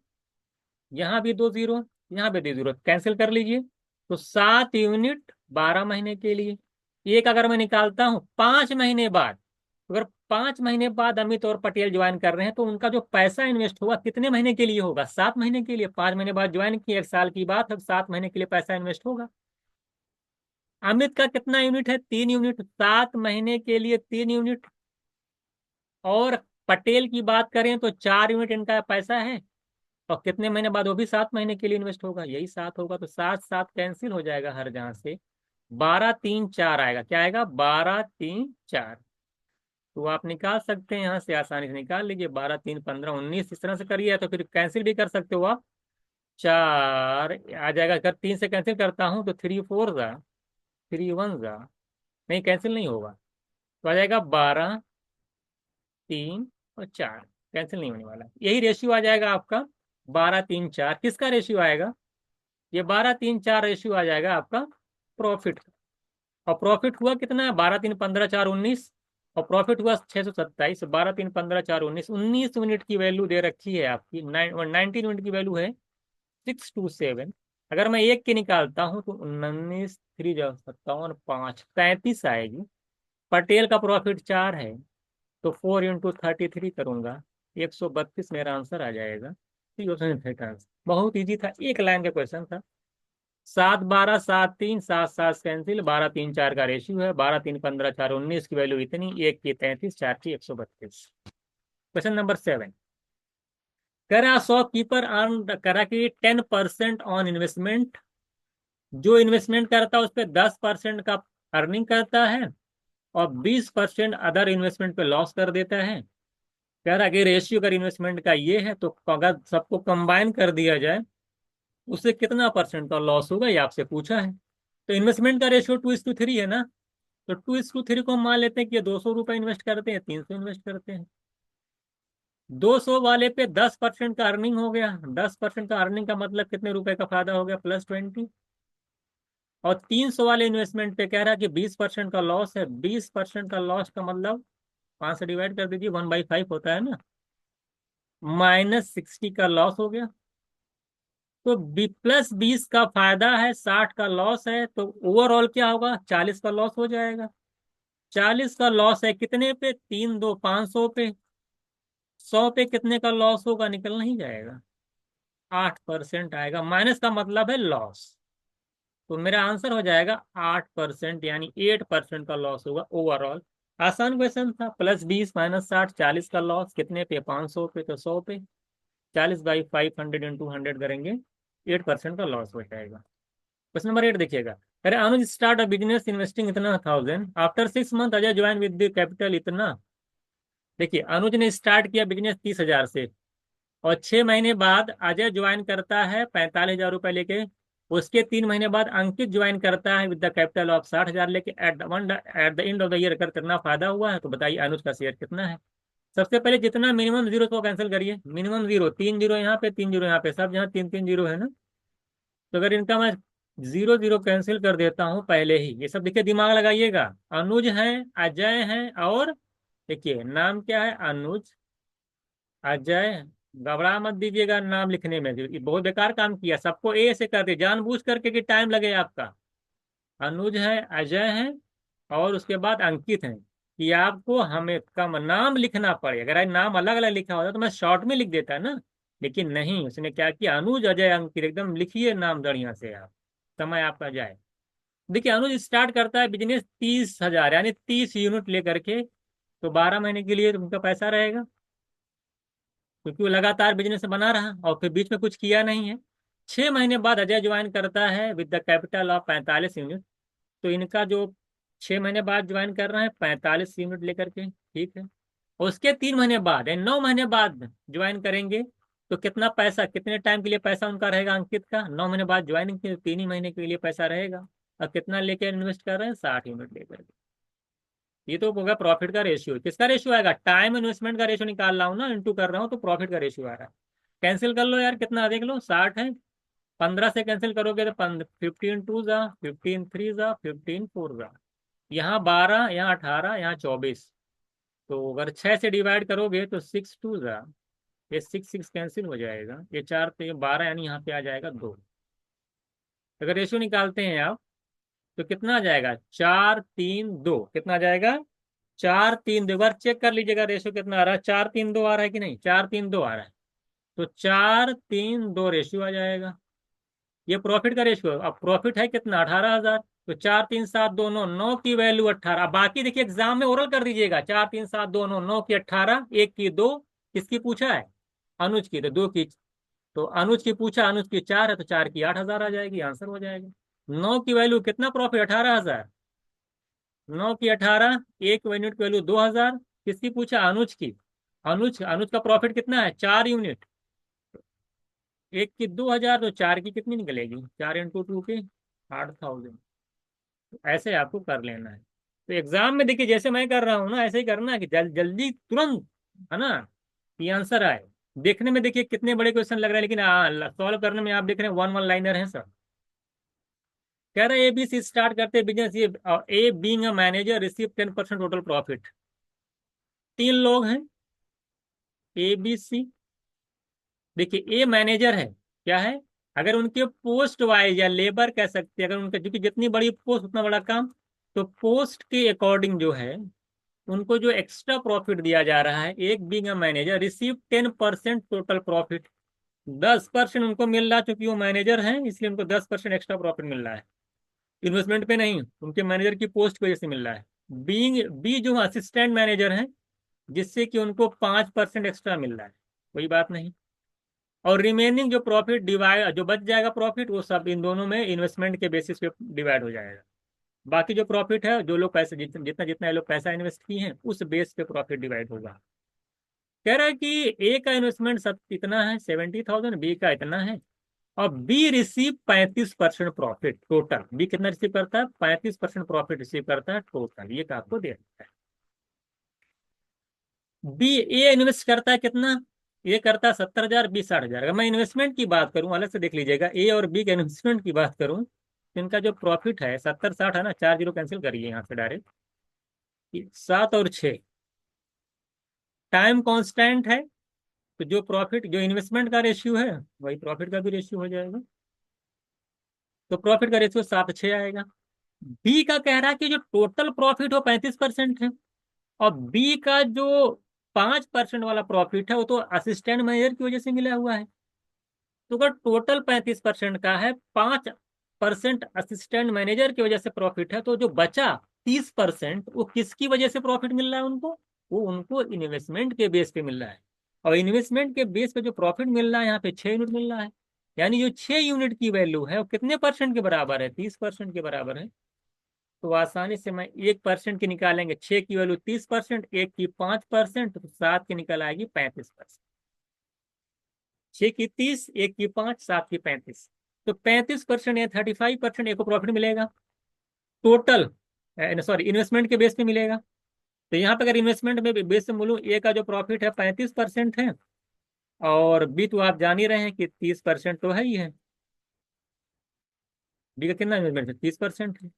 Speaker 1: यहाँ भी 2 जीरो, यहाँ भी 2 जीरो, कैंसिल कर लीजिए। तो 7 यूनिट 12 महीने के लिए। एक अगर मैं निकालता हूँ 5 महीने बाद, अगर 5 महीने बाद अमित और पटेल ज्वाइन कर रहे हैं तो उनका जो पैसा इन्वेस्ट होगा कितने महीने के लिए होगा? 7 महीने के लिए। 5 महीने बाद ज्वाइन किए, 1 साल की बात है, 7 महीने के लिए पैसा इन्वेस्ट होगा। अमित का कितना यूनिट है? 3 यूनिट। 7 महीने के लिए 3 यूनिट। और पटेल की बात करें तो 4 यूनिट इनका पैसा है। और कितने महीने बाद? वो भी 7 महीने के लिए इन्वेस्ट होगा, यही 7 होगा। तो 7 7 कैंसिल हो जाएगा हर जहां से। 12 3 4 आएगा। क्या आएगा? 12 3 4। तो आप निकाल सकते हैं, यहाँ से आसानी से निकाल लीजिए। 12 3 15 19, इस तरह से करिए, या तो फिर कैंसिल भी कर सकते हो आप। 4 आ जाएगा। अगर 3 से कैंसिल करता हूँ तो 3 4 जा, 3 1 जा, नहीं कैंसिल नहीं होगा। तो आ जाएगा 12 3 और 4, कैंसिल नहीं होने वाला। यही रेशियो आ जाएगा आपका। 12 3 4 किसका रेशियो आएगा? ये 12 3 4 रेशियो आ जाएगा आपका प्रॉफिट का। और प्रॉफिट हुआ कितना? 12 3 15 4 19। और प्रॉफिट हुआ 627। 12 3 15 4 19, 19 यूनिट की वैल्यू दे रखी है आपकी। 19 यूनिट की वैल्यू है 627। अगर मैं एक की निकालता हूँ तो 19 3 57 5 33 आएगी। पटेल का प्रॉफिट 4 है, तो 4 × 33 करूंगा, 132 मेरा आंसर आ जाएगा। तो ये ऑप्शन है का आंसर। बहुत इजी था, एक लाइन का क्वेश्चन था। 7 12 7 3 7 7 कैंसिल। 12 3 4 का रेशियो है। 12 3 15 4 19 की वैल्यू इतनी, एक की 33, चार की 132। क्वेश्चन नंबर 7 करा शॉपकीपर अर्न करा कि 10% ऑन इन्वेस्टमेंट। जो इन्वेस्टमेंट करता है उस पर 10% का अर्निंग करता है, और 20% अदर इन्वेस्टमेंट पे लॉस कर देता है। कह रहा कि रेशियो अगर इन्वेस्टमेंट का ये है तो अगर सबको कंबाइन कर दिया जाए उससे कितना परसेंट का लॉस होगा, ये आपसे पूछा है। तो इन्वेस्टमेंट का रेशियो 2:3 है ना। तो 2:3 को हम मान लेते हैं कि ये 200 रुपये इन्वेस्ट करते हैं, 300 इन्वेस्ट करते हैं। 200 वाले पे 10% का अर्निंग हो गया। 10% का अर्निंग का मतलब कितने रुपए का फायदा हो गया? +20। और 300 वाले इन्वेस्टमेंट पे कह रहा है कि 20% का लॉस है। 20% का लॉस का मतलब 5 से डिवाइड कर दीजिए, 1/5 होता है ना। -60 का लॉस हो गया। तो +20 का फायदा है, 60 का लॉस है, तो ओवरऑल क्या होगा? 40 का लॉस हो जाएगा। 40 का लॉस है कितने पे? 3 2 500 पे। 100 पे कितने का लॉस होगा? निकल नहीं जाएगा। 8% आएगा। माइनस का मतलब है लॉस। तो मेरा आंसर हो जाएगा 8%, यानी 8% का लॉस होगा ओवरऑल। आसान क्वेश्चन था। +20 -60, 40 का लॉस कितने पे? 500 पे, तो 100 पे। 40/500 × 100 करेंगे, 8% का लॉस हो जाएगा। क्वेश्चन नंबर 8 देखिएगा। अरे अनुज स्टार्ट अ बिजनेस इन्वेस्टिंग इतना 1000, after 6 month Ajay join with the capital इतना। देखिए, अनुज ने स्टार्ट किया बिजनेस 30,000 से, और 6 महीने बाद अजय ज्वाइन करता है 45,000 रुपये लेके। उसके 3 महीने बाद अंकित ज्वाइन करता है विद द कैपिटल ऑफ 60,000 लेके। Eight the end of the year अगर कितना फायदा हुआ है, तो बताइए अनुज का शेयर कितना है। सबसे पहले जितना मिनिमम जीरो को कैंसिल करिए। मिनिमम जीरो, 3 जीरो यहाँ पे, 3 जीरो यहाँ पे, सब यहाँ 3 3 जीरो है ना। तो अगर इनका मैं 0 0 कैंसिल कर देता हूँ पहले ही, ये सब देखिए, दिमाग लगाइएगा। अनुज है, अजय है, और देखिए नाम क्या है? अनुज, अजय। घबरा मत दीजिएगा नाम लिखने में, ये बहुत बेकार काम किया। सबको ए से कर दे जानबूझ करके कि टाइम लगे आपका। अनुज है, अजय है, और उसके बाद अंकित है। कि आपको हमें कम नाम लिखना पड़े। अगर नाम अलग अलग लिखा होता तो मैं शॉर्ट में लिख देता ना। लेकिन नहीं, उसने क्या किया? अनुज अजय अंकित, एकदम लिखिए नाम बढ़िया से आप, समय आपका जाए। देखिए, अनुज स्टार्ट करता है बिजनेस 30,000, यानी 30 यूनिट लेकर के। तो 12 महीने के लिए उनका पैसा रहेगा, क्योंकि वो लगातार बिजनेस बना रहा और फिर बीच में कुछ किया नहीं है। 6 महीने बाद अजय ज्वाइन करता है with the capital of 45 unit. तो इनका जो 6 महीने बाद ज्वाइन कर रहे हैं 45 यूनिट लेकर के, ठीक है। उसके 3 महीने बाद यानी 9 महीने बाद ज्वाइन करेंगे। तो कितना पैसा, कितने टाइम के लिए पैसा उनका रहेगा अंकित का? 9 महीने बाद ज्वाइनिंग के 3 ही महीने के लिए पैसा रहेगा। और कितना लेके इन्वेस्ट कर रहे हैं? 60 यूनिट लेकर के। ये तो होगा प्रॉफिट का रेशियो। किसका रेशियो आएगा? टाइम इन्वेस्टमेंट का रेशियो निकाल रहा हूँ ना, इंटू कर रहा हूँ, तो प्रॉफिट का रेशियो आ रहा है। कैंसिल कर लो यार, कितना देख लो, 60 है। 15 से कैंसिल करोगे तो 15 2 जा, 15 3 जा, 15 4 जा। यहाँ 12, यहाँ 18, यहाँ 24। तो अगर 6 से डिवाइड करोगे तो 6 2 जा, ये 6 6 कैंसिल हो जाएगा। ये 4 तो ये 12, यानी यहाँ पे आ जाएगा 2। अगर रेशियो निकालते हैं आप तो कितना आ जाएगा? 4 3 2, कितना आ जाएगा? 4 3 2, एक बार चेक कर लीजिएगा रेशियो कितना आ रहा है, 4 3 2 आ रहा है कि नहीं, 4 3 2 आ रहा है। तो 4 3 2 रेशियो आ जाएगा। ये प्रॉफिट का रेशियो, अब प्रॉफिट है कितना, 18,000। तो 4 3 7 2 9, 9 की वैल्यू 18। बाकी देखिए एग्जाम में ओरल कर दीजिएगा, 4 3 7 2 9, 9 की 18, 1 की 2, किसकी पूछा है, अनुज की, तो 2 की, तो अनुज की पूछा, अनुज की 4 है तो 4 की 8,000 आ जाएगी, आंसर हो जाएगा। 9 की वैल्यू कितना प्रॉफिट, 18,000। 9 की 18, एक यूनिट की वैल्यू 2,000। किसकी पूछा, अनुज की। अनुज अनुज का प्रॉफिट कितना है, 4 यूनिट। एक की 2,000, तो 4 की कितनी निकलेगी, 4 × 2 की 8,000। ऐसे आपको कर लेना है। तो एग्जाम में देखिए जैसे मैं कर रहा हूँ ना, ऐसे ही करना है कि जल्दी तुरंत, है ना, ये आंसर आए। देखने में देखिए कितने बड़े क्वेश्चन लग रहे हैं, लेकिन सॉल्व करने में आप देख रहे हैं वन वन लाइनर है सब। कह रहे ABC स्टार्ट करते बिजनेस, ये a being a manager receive 10% total profit. 3 लोग हैं, ABC। देखिए ए मैनेजर है, क्या है, अगर उनके पोस्ट वाइज या लेबर कह सकते हैं, अगर उनके, क्योंकि जितनी बड़ी पोस्ट उतना बड़ा काम, तो पोस्ट के अकॉर्डिंग जो है उनको जो एक्स्ट्रा प्रॉफिट दिया जा रहा है, एक being a manager receive 10% total profit. 10% उनको मिल रहा है, क्योंकि वो मैनेजर हैं इसलिए उनको 10% एक्स्ट्रा प्रॉफिट मिल रहा है। इन्वेस्टमेंट पे नहीं, उनके मैनेजर की पोस्ट की वजह से मिल रहा है। बी जो असिस्टेंट मैनेजर हैं, जिससे कि उनको 5% एक्स्ट्रा मिल रहा है, कोई बात नहीं। और रिमेनिंग जो प्रॉफिट डिवाइड, जो बच जाएगा प्रॉफिट, वो सब इन दोनों में इन्वेस्टमेंट के बेसिस पे डिवाइड हो जाएगा। बाकी जो प्रॉफिट है, जो लोग पैसे जितना जितना जितना ये लोग पैसा इन्वेस्ट किए हैं, उस बेस पे प्रॉफिट डिवाइड होगा। कह रहा है कि ए का इन्वेस्टमेंट सब इतना है 70,000, बी का इतना है, और B receive 35% profit total. B कितना रिसीव करता है, 35% प्रॉफिट रिसीव करता है टोटल, ये का आपको दे रखा है। बी, ए इन्वेस्ट करता है कितना, ये करता है 70,000, बी 60,000। अगर मैं इन्वेस्टमेंट की बात करूं, अलग से देख लीजिएगा, ए और बी के इन्वेस्टमेंट की बात करूं, तो इनका जो प्रॉफिट है 70 60 है ना, 4 जीरो कैंसिल करिए यहाँ से डायरेक्ट, 7 और 6। टाइम कांस्टेंट है, तो जो प्रॉफिट, जो इन्वेस्टमेंट का रेशियो है, वही प्रॉफिट का भी रेशियो हो जाएगा। तो प्रॉफिट का रेशियो 7 6 आएगा। बी का कह रहा है कि जो टोटल प्रॉफिट हो 35% है, और बी का जो 5% वाला प्रॉफिट है वो तो असिस्टेंट मैनेजर की वजह से मिला हुआ है। तो अगर टोटल 35% का है, 5% असिस्टेंट मैनेजर की वजह से प्रॉफिट है, तो जो बचा 30% वो किसकी वजह से प्रॉफिट मिल रहा है उनको, वो उनको इन्वेस्टमेंट के बेस पे मिल रहा है। और इन्वेस्टमेंट के बेस पे जो प्रॉफिट मिल रहा है, यहाँ पे 6 यूनिट मिल रहा है। यानी जो 6 यूनिट की वैल्यू है वो कितने परसेंट के बराबर है, 30% के बराबर है। तो आसानी से मैं 1% की निकालेंगे, 6 की वैल्यू 30%, एक की 5%, तो 7 की निकल आएगी 35%। 6 की 30, एक की 5, 7 की 35। तो 35% या 35% एक को प्रॉफिट मिलेगा टोटल, सॉरी इन्वेस्टमेंट के बेस पे मिलेगा। तो यहाँ पे अगर इन्वेस्टमेंट में बेस से बोलूँ, ए का जो प्रॉफिट है 35% है, और बी तो आप जान ही रहे हैं कि 30% तो है ही है। बी का कितना इन्वेस्टमेंट है, 30% है।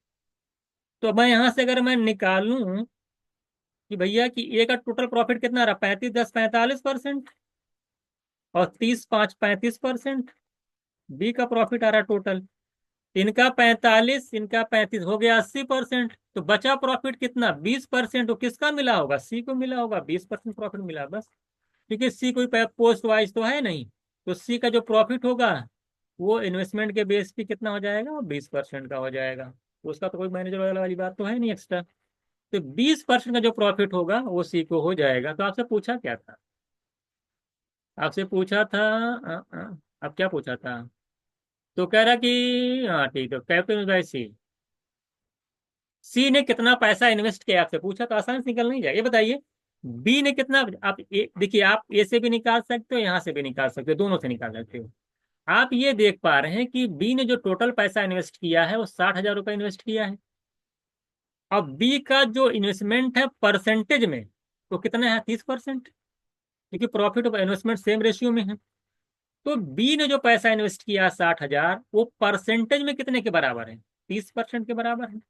Speaker 1: तो मैं यहाँ से अगर मैं निकालूं कि भैया कि ए का टोटल प्रॉफिट कितना रहा, 35 10 45%, और 30 5 35%। बी का प्रॉफिट आ रहा टोटल, इनका 45, इनका 35, हो गया 80%। तो बचा प्रॉफिट कितना, 20%। तो किसका मिला होगा, सी को मिला होगा, 20% प्रॉफिट मिला बस। क्योंकि सी कोई पोस्ट वाइज तो है नहीं, तो सी का जो प्रॉफिट होगा वो इन्वेस्टमेंट के बेस पे कितना हो जाएगा, वो 20% का हो जाएगा। उसका तो कोई मैनेजर वाली बात तो है नहीं एक्स्ट्रा। तो 20% का जो प्रॉफिट होगा वो सी को हो जाएगा। तो आपसे पूछा क्या था, आपसे पूछा था, अब क्या पूछा था, तो कह रहा कि, हाँ ठीक है, कैपिटल बाय सी, सी ने कितना पैसा इन्वेस्ट किया, आपसे पूछा, तो आसान से निकल नहीं जाए। ये बताइए बी ने कितना, आप देखिए, आप ए से भी निकाल सकते हो, यहाँ से भी निकाल सकते हो, दोनों से निकाल सकते हो। आप ये देख पा रहे हैं कि बी ने जो टोटल पैसा इन्वेस्ट किया है वो 60,000 रुपये इन्वेस्ट किया है। अब बी का जो इन्वेस्टमेंट है परसेंटेज में, तो कितना है, 30%, क्योंकि प्रॉफिट और इन्वेस्टमेंट सेम रेशियो में है। तो बी ने जो पैसा इन्वेस्ट किया 60,000, वो परसेंटेज में कितने के बराबर है, 30% के बराबर है।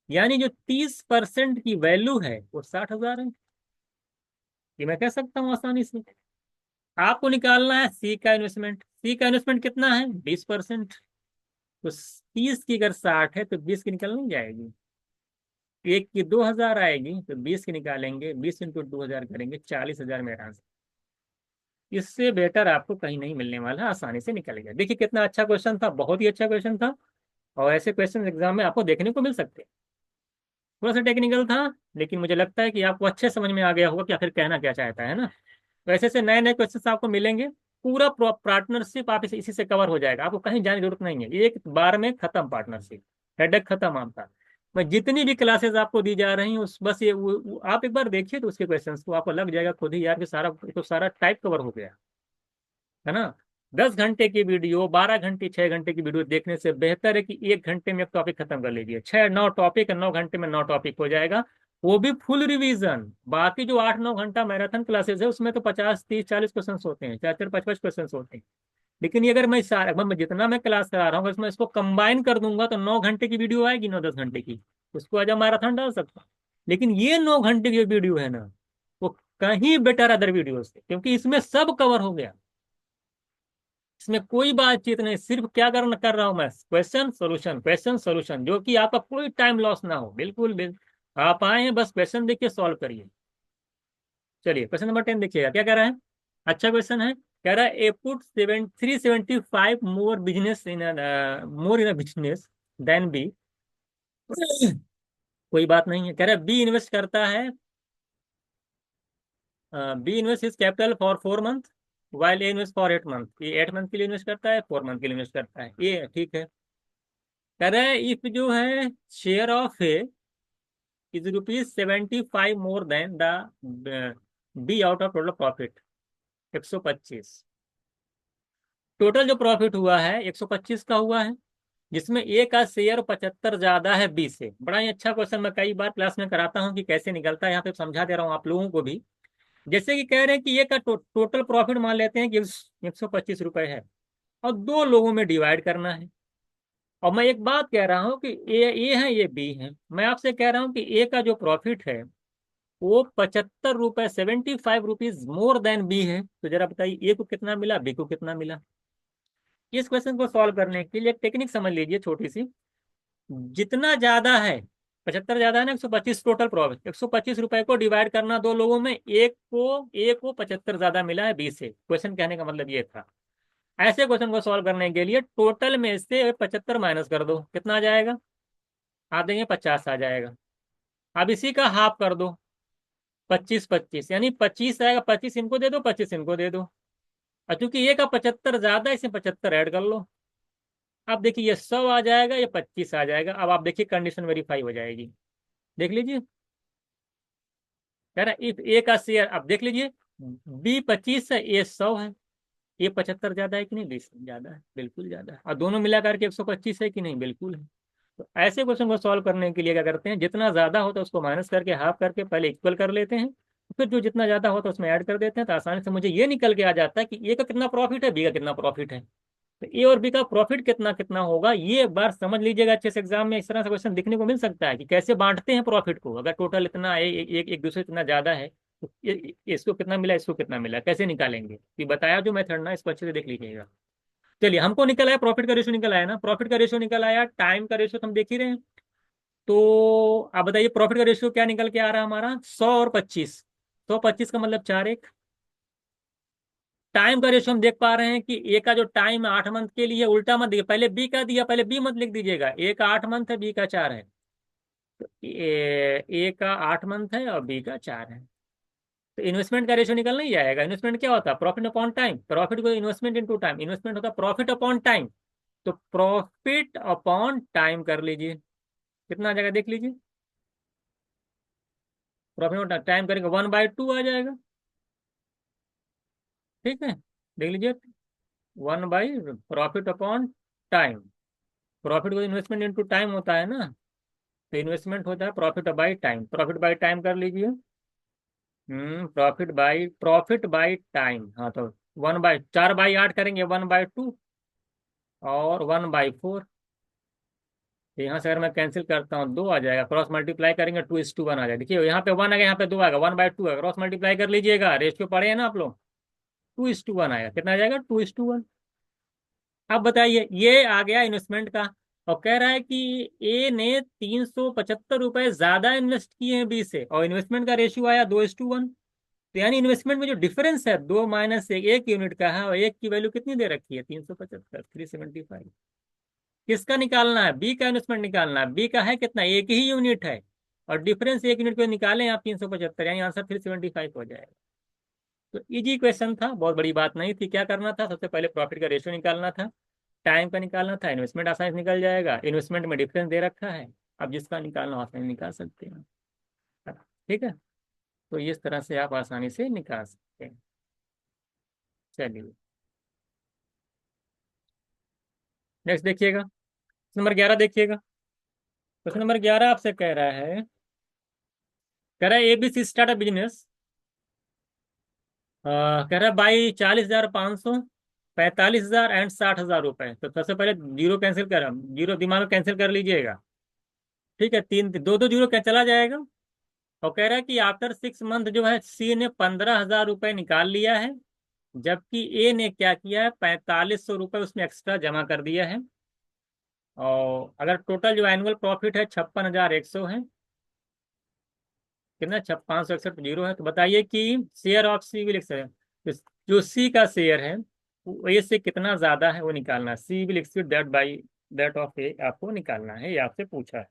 Speaker 1: यानी जो 30% की वैल्यू है वो 60,000 है। ये मैं कह सकता हूँ आसानी से। आपको निकालना है सी का इन्वेस्टमेंट, सी का इन्वेस्टमेंट कितना है, 20%। तो 30 की अगर 60 है तो 20 की निकल नहीं जाएगी, एक की 2,000 आएगी, तो 20 की निकालेंगे, 20 × 2,000 करेंगे, 40,000 मेरा आंसर। इससे बेटर आपको कहीं नहीं मिलने वाला, आसानी से निकल गया। देखिए कितना अच्छा क्वेश्चन था, बहुत ही अच्छा क्वेश्चन था। और ऐसे क्वेश्चन एग्जाम में आपको देखने को मिल सकते हैं। थोड़ा सा टेक्निकल था, लेकिन मुझे लगता है कि आपको अच्छे समझ में आ गया होगा कि आखिर कहना क्या चाहता है ना। तो ऐसे से नए नए क्वेश्चन आपको मिलेंगे। पूरा पार्टनरशिप आप इसी से कवर हो जाएगा, आपको कहीं जाने की जरूरत नहीं है, एक बार में खत्म पार्टनरशिप, हेडेक खत्म आपका। मैं जितनी भी क्लासेस आपको दी जा रही हैं उस बस ये आप एक बार देखिए तो उसके क्वेश्चंस को आपको लग जाएगा खुद ही यार कि सारा तो सारा टाइप कवर हो गया है ना। 10 घंटे की वीडियो, 12 घंटे, 6 घंटे की वीडियो देखने से बेहतर है कि 1 घंटे में एक टॉपिक खत्म कर लीजिए। 6 9 टॉपिक, 9 घंटे में 9 टॉपिक हो जाएगा। वो भी फुल रिवीजन। बाकी जो 8 9 घंटा मैराथन क्लासेस है उसमें तो 50 30 40 क्वेश्चन होते हैं, 4 4 5 5 क्वेश्चन होते हैं। लेकिन ये अगर मैं सारा मैं जितना मैं क्लास करा रहा हूँ इसमें इसको कंबाइन कर दूंगा तो 9 घंटे की वीडियो आएगी, 9 10 घंटे की। उसको आज मैराथन डाल सकता हूँ। लेकिन ये 9 घंटे की वीडियो है ना, वो कहीं बेटर अदर वीडियो से, क्योंकि इसमें सब कवर हो गया। इसमें कोई बातचीत नहीं, सिर्फ क्या कर रहा हूं मैं, क्वेश्चन सोल्यूशन, क्वेश्चन सोल्यूशन, जो कि आपका कोई टाइम लॉस ना हो, बिल्कुल भी। आप आए हैं बस क्वेश्चन देखिए, सॉल्व करिए। चलिए क्वेश्चन नंबर 10 देखिएगा क्या कह रहा है। अच्छा क्वेश्चन है। कह रहा है A put 375 more in business than B. कोई बात नहीं है। कह रहा है बी इन्वेस्ट करता है, B invest is capital for 4 month, while A invest for 8 month. ये 8 मंथ के लिए इन्वेस्ट करता है, 4 मंथ के लिए इन्वेस्ट करता है, ये ठीक है। कह रहा है इफ जो है share of A is ₹75 more than the be out of total profit 125। Total जो प्रॉफिट हुआ है 125 का हुआ है, जिसमें ए का शेयर 75 ज्यादा है बी से। बड़ा ही अच्छा क्वेश्चन, मैं कई बार क्लास में कराता हूँ कि कैसे निकलता है, यहाँ पे समझा दे रहा हूँ आप लोगों को भी। जैसे कि कह रहे हैं कि ए का टोटल प्रॉफिट मान लेते हैं कि 125 रुपए है, और दो लोगों में डिवाइड करना है। और मैं एक बात कह रहा हूँ कि ए है, ये बी है। मैं आपसे कह रहा हूँ कि ए का जो प्रॉफिट है वो 75 रुपए, 75 रुपीज मोर देन बी है। तो जरा बताइए ए को कितना मिला, बी को कितना मिला। इस क्वेश्चन को सॉल्व करने के लिए एक टेक्निक समझ लीजिए छोटी सी। जितना ज्यादा है, 75 ज्यादा है ना, 125 टोटल प्रॉफिट, 125 रुपए को डिवाइड करना दो लोगों में, एक को ए को 75 ज्यादा मिला है बी से। क्वेश्चन कहने का मतलब ये था। ऐसे क्वेश्चन को सॉल्व करने के लिए टोटल में से 75 माइनस कर दो, कितना आ जाएगा, आप देंगे 50 आ जाएगा। अब इसी का हाफ कर दो, 25 25, यानी 25 आएगा। 25 इनको दे दो, 25 इनको दे दो। और चूंकि ये का 75 ज्यादा है, इसमें 75 ऐड कर लो। अब देखिए ये 100 आ जाएगा, ये 25 आ जाएगा। अब आप देखिए कंडीशन वेरीफाई हो जाएगी। देख लीजिए, कह रहा है इफ ए का शेयर, अब देख लीजिए, बी 25 है, ए 100 है। ये 75 ज्यादा है कि नहीं, 20 ज्यादा है, बिल्कुल ज्यादा है। और दोनों मिला करके 125 है कि नहीं, बिल्कुल है। तो ऐसे क्वेश्चन को सॉल्व करने के लिए क्या करते हैं, जितना ज्यादा होता है उसको माइनस करके हाफ करके पहले इक्वल कर लेते हैं, फिर जो जितना ज्यादा होता है उसमें ऐड कर देते हैं। तो आसानी से मुझे ये निकल के आ जाता है कि ए का कितना प्रॉफिट है, बी का कितना प्रॉफिट है। तो ए और बी का प्रॉफिट कितना कितना होगा, ये एक बार समझ लीजिएगा अच्छे से। एग्जाम में इस तरह से क्वेश्चन देखने को मिल सकता है कि कैसे बांटते हैं प्रॉफिट को। अगर टोटल इतना है, एक दूसरे से इतना ज्यादा है, तो इसको कितना मिला, इसको कितना मिला, कैसे निकालेंगे, ये बताया जो मेथड ना, इसको अच्छे से देख लीजिएगा। चलिए हमको निकल आया, प्रॉफिट का रेशियो निकल आया ना, प्रॉफिट का रेशियो निकल आया, टाइम का रेशियो तो हम देख ही रहे हैं। तो आप बताइए प्रॉफिट का रेशियो क्या निकल के आ रहा है हमारा, 100 और 25। 125 का मतलब 4 1। टाइम का रेशियो हम देख पा रहे हैं कि ए का जो टाइम है 8 मंथ के लिए, उल्टा मत दिए, पहले बी का दिया, पहले बी मत लिख दीजिएगा। ए का 8 मंथ है, बी का 4 है। तो ए का 8 मंथ है और बी का 4 है। तो इन्वेस्टमेंट का रेशियो निकल नहीं जाएगा। इन्वेस्टमेंट क्या होता है, प्रॉफिट अपॉन टाइम। प्रॉफिट को इन्वेस्टमेंट इनटू टाइम, इन्वेस्टमेंट होता है प्रॉफिट अपॉन टाइम। तो प्रॉफिट अपॉन टाइम कर लीजिए, कितना आ जाएगा देख लीजिए। प्रॉफिट टाइम करेंगे 1/2 आ जाएगा। ठीक है, देख लीजिए, 1 by profit upon time. Profit को इन्वेस्टमेंट इनटू टाइम होता है ना, तो इन्वेस्टमेंट होता है profit by time. Profit by time कर लीजिए। प्रॉफिट बाई टाइम, हाँ तो 4/8 करेंगे, 1/2 और 1/4। तो यहाँ से अगर मैं कैंसिल करता हूँ 2 आ जाएगा, क्रॉस मल्टीप्लाई करेंगे 2:1 आ जाएगा। देखिए यहाँ पे 1 आ गया, यहाँ पे 2 आएगा, 1/2 है, क्रॉस मल्टीप्लाई कर लीजिएगा, रेशियो पढ़े हैं ना आप लोग। 2:1 आएगा, कितना आ जाएगा, 2:1। अब बताइए ये आ गया इन्वेस्टमेंट का। और कह रहा है कि ए ने 375 रुपए ज्यादा इन्वेस्ट किए हैं बी से, और इन्वेस्टमेंट का रेशियो आया 2:1। तो यानी इन्वेस्टमेंट में जो डिफरेंस है 2 - 1, 1 यूनिट का है, और एक की वैल्यू कितनी दे रखी है 375, 375। किसका निकालना है? बी का इन्वेस्टमेंट निकालना है। बी का है कितना? एक ही यूनिट है, और डिफरेंस 1 यूनिट को निकालें आप 375, यानी आंसर 375 हो जाएगा। तो इजी क्वेश्चन था, बहुत बड़ी बात नहीं थी। क्या करना था? सबसे पहले प्रॉफिट का रेशियो निकालना था, टाइम का निकालना था, इन्वेस्टमेंट आसानी से निकल जाएगा, इन्वेस्टमेंट में डिफरेंस दे रखा है, अब जिसका निकालना आसानी निकाल सकते हैं। ठीक है, तो इस तरह से आप आसानी से निकाल सकते हैं। चलिए नेक्स्ट देखिएगा, नंबर 11 देखिएगा। क्वेश्चन नंबर 11 आपसे कह रहा है एबीसी स्टार्ट अ बिजनेस। कह रहा है बाई 40,500, 45,000 एंड 60,000 रुपए। तो सबसे पहले जीरो कैंसिल कर, जीरो दिमाग में कैंसिल कर लीजिएगा। ठीक है, तीन दो दो जीरो क्या चला जाएगा। और कह रहा है कि आफ्टर 6 मंथ जो है सी ने 15,000 रुपए निकाल लिया है, जबकि ए ने क्या किया है, 4500 रुपए उसमें एक्स्ट्रा जमा कर दिया है। और अगर टोटल जो एनुअल प्रॉफिट है 56,100 है, कितना 561 जीरो है। तो बताइए कि share of C will exceed, जो सी का शेयर है वो ए से कितना ज्यादा है वो निकालना है। C will exceed that by that of A आपको निकालना है, ये आपसे पूछा है।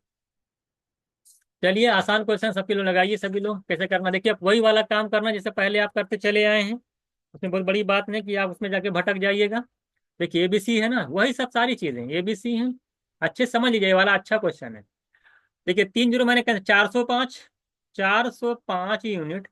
Speaker 1: चलिए आसान क्वेश्चन सबके लोग लगाइए, सभी लोग कैसे करना देखिए। आप वही वाला काम करना जैसे पहले आप करते चले आए हैं, उसमें बहुत बड़ी बात नहीं कि आप उसमें जाके भटक जाइएगा। देखिए एबीसी है ना, वही सब सारी चीजें एबीसी हैं। अच्छे समझ लीजिए, ये वाला अच्छा क्वेश्चन है। देखिए 3 जीरो मैंने कहा 405, 405 यूनिट,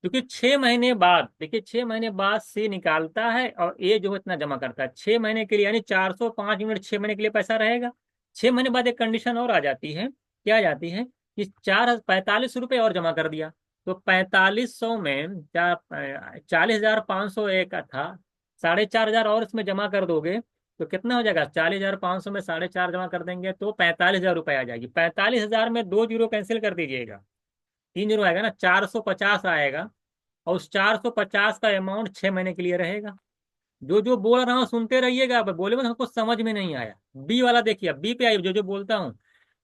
Speaker 1: क्योंकि 6 महीने बाद, देखिए 6 महीने बाद सी निकालता है और ए जो है इतना जमा करता है 6 महीने के लिए, यानी 405 यूनिट 6 महीने के लिए पैसा रहेगा। 6 महीने बाद एक कंडीशन और आ जाती है, क्या आ जाती है कि 45 रुपये और जमा कर दिया। तो 4500 में 40,500 एक था, 4,500 और इसमें जमा कर दोगे तो कितना हो जाएगा। 40,500 में 4,500 जमा कर देंगे तो 45,000 रुपये आ जाएगी। 45,000 में दो जीरो कैंसिल कर दीजिएगा, 3 जीरो आएगा ना, 450 आएगा। और उस 450 का अमाउंट 6 महीने के लिए रहेगा। जो जो बोल रहा हूँ सुनते रहिएगा, अब बोले मत हमको समझ में नहीं आया। बी वाला देखिए, बी पे आई जो जो बोलता हूँ।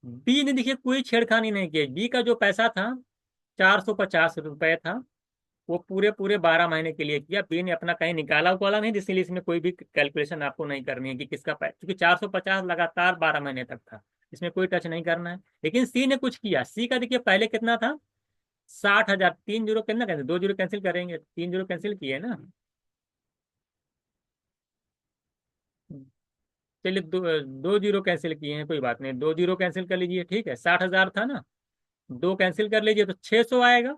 Speaker 1: बी ने देखिए कोई छेड़खानी नहीं की। बी का जो पैसा था 450 रुपये था, वो पूरे पूरे 12 महीने के लिए किया। बी ने अपना कहीं निकाला उकाला नहीं, इसलिए इसमें कोई भी कैलकुलेशन आपको नहीं करनी है कि किसका पैसा, क्योंकि 450 लगातार 12 महीने तक था, इसमें कोई टच नहीं करना है। लेकिन सी ने कुछ किया, सी का देखिए पहले कितना था 60,000। 3 जीरो कितना कैंसिल, दो जीरो कैंसिल करेंगे, 3 जीरो कैंसिल किए ना। चलिए दो जीरो कैंसिल किए हैं, कोई बात नहीं, दो जीरो कैंसिल कर लीजिए। ठीक है, 60,000 था ना, दो कैंसिल कर लीजिए तो 600 आएगा।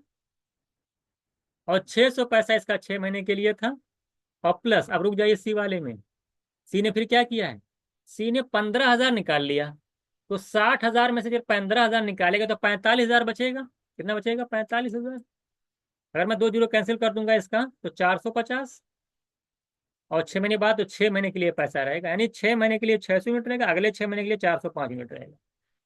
Speaker 1: और 600 पैसा इसका 6 महीने के लिए था। और प्लस, अब रुक जाइए सी वाले में। सी ने फिर क्या किया है, सी ने 15,000 निकाल लिया। तो 60,000 में से जब 15,000 निकालेगा तो 45,000 बचेगा। कितना बचेगा? 45,000। अगर मैं दो जीरो कैंसिल कर दूंगा इसका तो 450, और 6 महीने बाद तो 6 महीने के लिए पैसा रहेगा, यानी 6 महीने के लिए 600 यूनिट रहेगा, अगले 6 महीने के लिए 405 यूनिट रहेगा।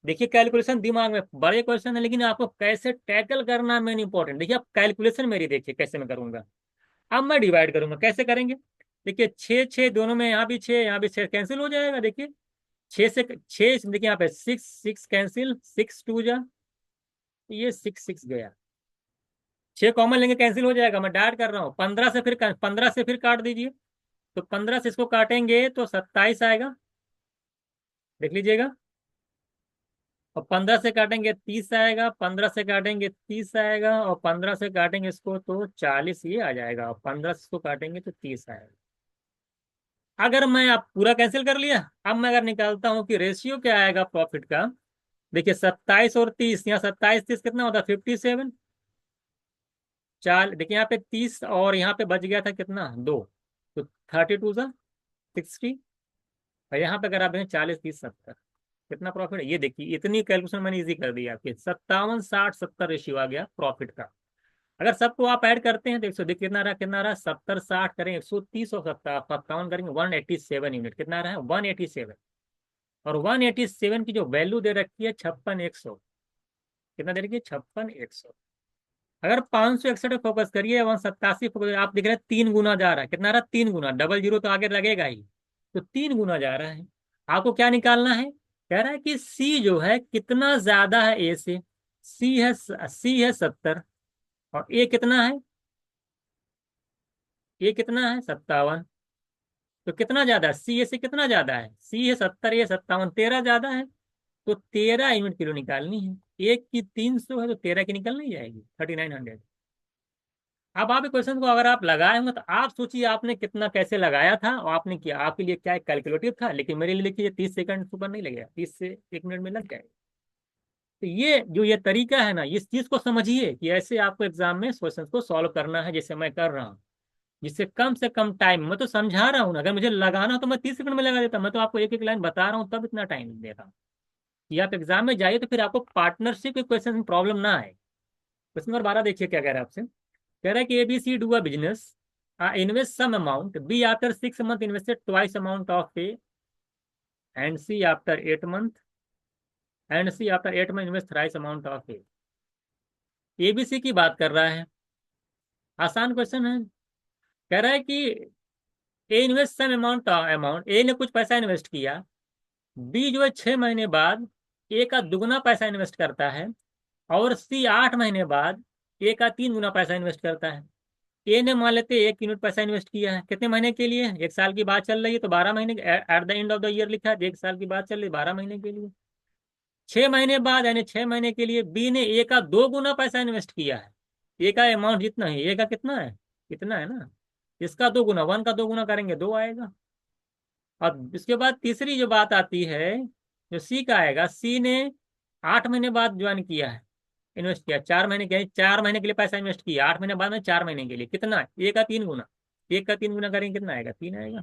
Speaker 1: देखिए कैलकुलेशन दिमाग में, बड़े क्वेश्चन है लेकिन आपको कैसे टैकल करना मेन इंपॉर्टेंट। देखिए आप कैलकुलेशन मेरी देखिए कैसे मैं करूंगा। अब मैं डिवाइड करूंगा, कैसे करेंगे। देखिए छः छः दोनों में, यहाँ भी छः यहाँ भी छः, कैंसिल हो जाएगा। देखिए छः से छः, देखिए यहाँ पे सिक्स सिक्स कैंसिल, 6 2 जा, ये 6 6 गया। छः कॉमन लेंगे कैंसिल हो जाएगा, मैं डायरेक्ट कर रहा हूँ। 15 से फिर काट दीजिए। तो 15 से इसको काटेंगे तो 27 आएगा, देख लीजिएगा। और 15 से काटेंगे 30 आएगा, 15 से काटेंगे 30 आएगा, और 15 से काटेंगे इसको तो 40 ये आ जाएगा, और 15 से इसको काटेंगे तो 30 आएगा। अगर मैं आप पूरा कैंसिल कर लिया, अब मैं अगर निकालता हूँ कि रेशियो क्या आएगा प्रॉफिट का। देखिए 27 और 30, यहाँ 27 30 कितना होता है 57। चाल देखिए यहाँ पे 30 और यहाँ पे बच गया था कितना, दो, तो 32 60। और यहाँ पे अगर आप देखें 40 30 70, कितना प्रॉफिट है ये देखिए। इतनी कैलकुलेशन मैंने इजी कर दी आपके, 57 60 70 रेशियो आ गया प्रॉफिट का। अगर सबको आप ऐड करते हैं तो 100, देखिए कितना रहा 70 60 करें 130 और 57 करेंगे 187 यूनिट, कितना रहा है 187। और 187 की जो वैल्यू दे रखी है 56,100, कितना दे रखी है 56,100। अगर 561 पे फोकस करिए, 187 फोकस, आप देख रहे हैं 3 गुना जा रहा है। कितना रहा 3 गुना, डबल जीरो तो आगे लगेगा ही, तो 3 गुना जा रहा है। आपको क्या निकालना है, कह रहा है कि सी जो है कितना ज्यादा है ए से। सी है 70, और ए कितना है? ए कितना है? 57। तो कितना ज्यादा है? सी ए से कितना ज्यादा है? सी है 70, ए 57, 13 ज्यादा है। तो 13 यूनिट किलो निकालनी है। एक की 300 है तो 13 की निकल नहीं जाएगी, 3900। अब आप क्वेश्चन को अगर आप लगाए होंगे तो आप सोचिए आपने कितना कैसे लगाया था और आपने किया, आपके लिए क्या कैलकुलेटिव था, लेकिन मेरे लिए लिखिए 30 सेकंड सुपर नहीं लगेगा, 30 से 1 मिनट में लग जाएगा। तो ये जो ये तरीका है ना, इस चीज को समझिए कि ऐसे आपको एग्जाम में क्वेश्चन को सॉल्व करना है, जैसे मैं कर रहा हूँ। जिससे कम से कम टाइम, मैं तो समझा रहा हूँ ना, अगर मुझे लगाना हो तो मैं 30 सेकंड में लगा देता, मैं तो आपको एक एक लाइन बता रहा हूँ तब इतना टाइम दे रहा हूँ कि आप एग्जाम में जाइए तो फिर आपको पार्टनरशिप के क्वेश्चन में प्रॉब्लम ना आए। क्वेश्चन नंबर 12 देखिए क्या कह रहा है आपसे। कह रहा है कि ABC do a business, invest some amount, B after 6 month invested twice amount of pay, and C after 8 month, invest thrice amount of pay. ABC की बात कर रहा है, आसान क्वेश्चन है। कह रहा है कि ए इन्वेस्ट सम अमाउंट ए ने कुछ पैसा इन्वेस्ट किया, बी जो है 6 महीने बाद ए का दुगना पैसा इन्वेस्ट करता है, और सी 8 महीने बाद ए का 3 गुना पैसा इन्वेस्ट करता है। ए ने मान लेते 1 यूनिट पैसा इन्वेस्ट किया है, कितने महीने के लिए? 1 साल की बात चल रही है तो 12 महीने, eight the end of the year लिखा है, 1 साल की बात चल रही है, 12 महीने के लिए। 6 महीने बाद यानी 6 महीने के लिए बी ने ए का 2 गुना पैसा इन्वेस्ट किया है। ए का अमाउंट जितना है, ए का कितना है? इतना है ना। इसका 2 गुना, 1 का 2 गुना करेंगे 2 आएगा। अब इसके बाद तीसरी जो बात आती है, जो सी का आएगा, सी ने 8 महीने बाद ज्वाइन किया है, इन्वेस्ट किया 4 महीने के, 4 महीने के लिए पैसा इन्वेस्ट किया, 8 महीने बाद में 4 महीने के लिए कितना है? एक का 3 गुना, एक का 3 गुना करेंगे कितना आएगा? 3 आएगा।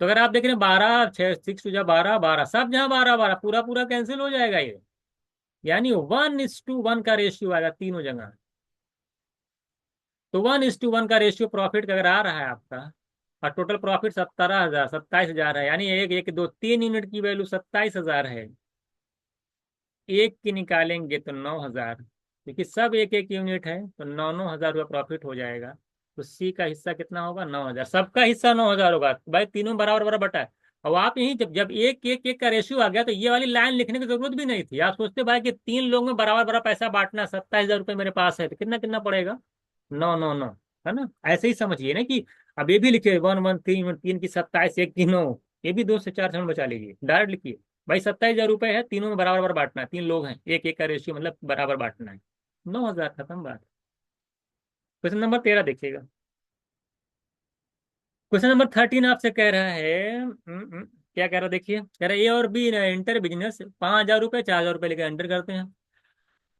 Speaker 1: तो अगर आप देख रहे हैं 12, 6 6 12, 12 सब जहाँ 12 12 पूरा पूरा कैंसिल हो जाएगा ये, यानी 1:1 का रेशियो आएगा तीनों जगह। तो 1:1 का रेशियो प्रॉफिट का अगर आ रहा है आपका, और टोटल प्रॉफिट 17,000 27,000 है, यानी एक एक दो 3 यूनिट की वैल्यू 27,000 है, एक की निकालेंगे तो 9,000, क्योंकि सब एक एक यूनिट है तो 9,000 रुपये प्रॉफिट हो जाएगा। तो सी का हिस्सा कितना होगा? 9,000। सबका हिस्सा 9,000 होगा भाई, तीनों बराबर बराबर बटा है। और आप यही जब जब एक एक एक का रेशियो आ गया तो ये वाली लाइन लिखने की जरूरत भी नहीं थी। आप सोचते भाई कि 3 लोग में बराबर बराबर पैसा बांटना, 27,000 रुपये मेरे पास है तो कितना कितना पड़ेगा? 9 9 9, है ना। ऐसे ही समझिए ना कि अब ये भी लिखिए 1 1 3, 3 की 27, एक की 9, ये भी 2 से 4 सेकंड बचा लीजिए, डायरेक्ट लिखिए। भाई 27,000 रुपये है, तीनों में बराबर बराबर बांटना है, 3 लोग हैं, एक एक का रेशियो मतलब बराबर बांटना है। 9,000, खत्म बात। क्वेश्चन नंबर 13 देखिएगा। क्वेश्चन नंबर 13 आपसे कह रहा है, क्या कह रहा है देखिए। कह रहा है ए और बी इंटर बिजनेस, 5,000 रुपये 4,000 रुपये लेकर एंटर करते हैं।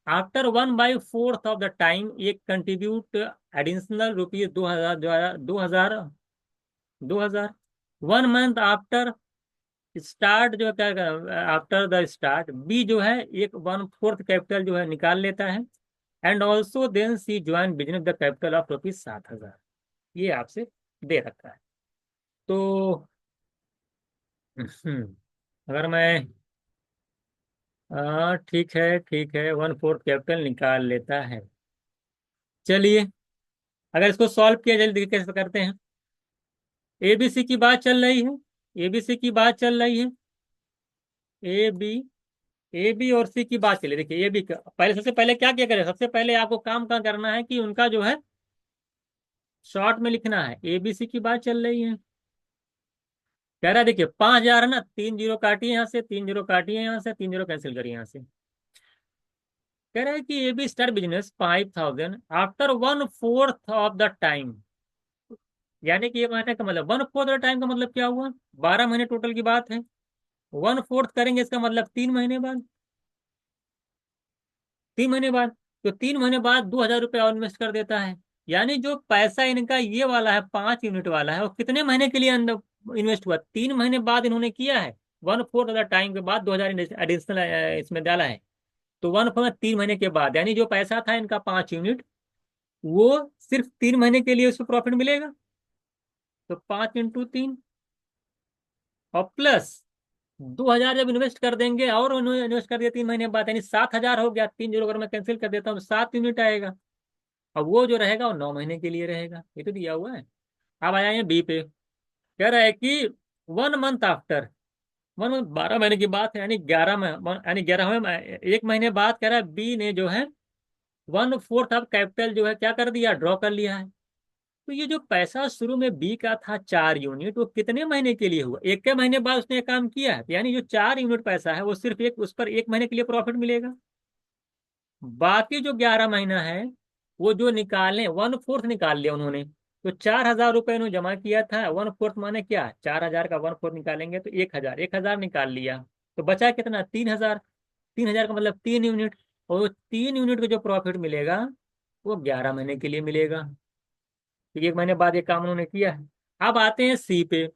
Speaker 1: आफ्टर 1/4 ऑफ द टाइम ये contribute additional rupees 2,000, 2,000, 2,000। 1 month after start जो है क्या, आफ्टर द स्टार्ट बी जो है एक 1/4 कैपिटल जो है निकाल लेता है, and also then C join business the capital of rupees 7,000। ये आपसे दे रखा है। तो अगर मैं, ठीक है ठीक है, 1/4 कैपिटल निकाल लेता है। चलिए, अगर इसको सॉल्व किया जाए देखिए कैसे करते हैं। एबीसी की बात चल रही है, एबीसी की बात चल रही है, ए बी, ए बी और सी की बात चले। देखिए ए बी का पहले, सबसे पहले क्या क्या करें, सबसे पहले आपको काम क्या करना है कि उनका जो है शॉर्ट में लिखना है। एबीसी की बात चल रही है। कह रहा है देखिए 5,000 है ना, 3 जीरो काटिए यहाँ से, 3 जीरो काटिए यहाँ से, 3 जीरो कैंसिल करिए यहाँ से। कह रहा है कि A B start business 5,000 after 1/4 of the time, यानी कि ये कहने का मतलब 1/4 ऑफ द टाइम का मतलब क्या हुआ? 12 महीने टोटल की बात है। 1/4 करेंगे इसका मतलब 3 महीने बाद, 3 महीने बाद। तो 3 महीने बाद 2,000 रुपये और इन्वेस्ट कर देता है। यानी जो पैसा इनका ये वाला है, 5 यूनिट वाला है, वो कितने महीने के लिए अंदर इन्वेस्ट हुआ? 3 महीने बाद इन्होंने किया है। 1/4 ऑफ द टाइम के बाद 2,000 एडिशनल इसमें डाला है। तो 1/4 3 महीने के बाद, यानी जो पैसा था इनका 5 यूनिट, वो सिर्फ 3 महीने के लिए उसको प्रॉफिट मिलेगा। तो 5 × 3, और प्लस 2,000 जब इन्वेस्ट कर देंगे और उन्होंने इन्वेस्ट कर दिया 3 महीने बाद, यानी 7,000 हो गया। 3 जीरो अगर मैं कैंसिल कर देता हूँ तो 7 यूनिट आएगा। और वो जो रहेगा वो 9 महीने के लिए रहेगा, ये तो दिया हुआ है। अब आ जाएंगे बी पे। कह रहा है कि 1 मंथ आफ्टर, वन 12 महीने की बात है, यानी 11 महीने, यानी 11वें एक महीने बाद कह रहा है बी ने जो है 1/4 ऑफ कैपिटल जो है क्या कर दिया, ड्रॉ कर लिया है। तो ये जो पैसा शुरू में बी का था 4 यूनिट, वो कितने महीने के लिए हुआ, एक के महीने बाद उसने ये काम किया है, तो यानी जो 4 यूनिट पैसा है वो सिर्फ एक, उस पर एक महीने के लिए प्रॉफिट मिलेगा। बाकी जो 11 महीना है वो जो निकाले 1/4 निकाल लिया उन्होंने। तो 4,000 रुपये उन्होंने जमा किया था, 1/4 माने क्या, 4,000 का 1/4 निकालेंगे तो 1,000, 1,000 निकाल लिया। तो बचा कितना, 3,000। 3,000 का मतलब 3 यूनिट। और वो 3 यूनिट का जो प्रॉफिट मिलेगा वो 11 महीने के लिए मिलेगा। तो एक महीने बाद ये काम उन्होंने किया है। अब आते हैं सी पे।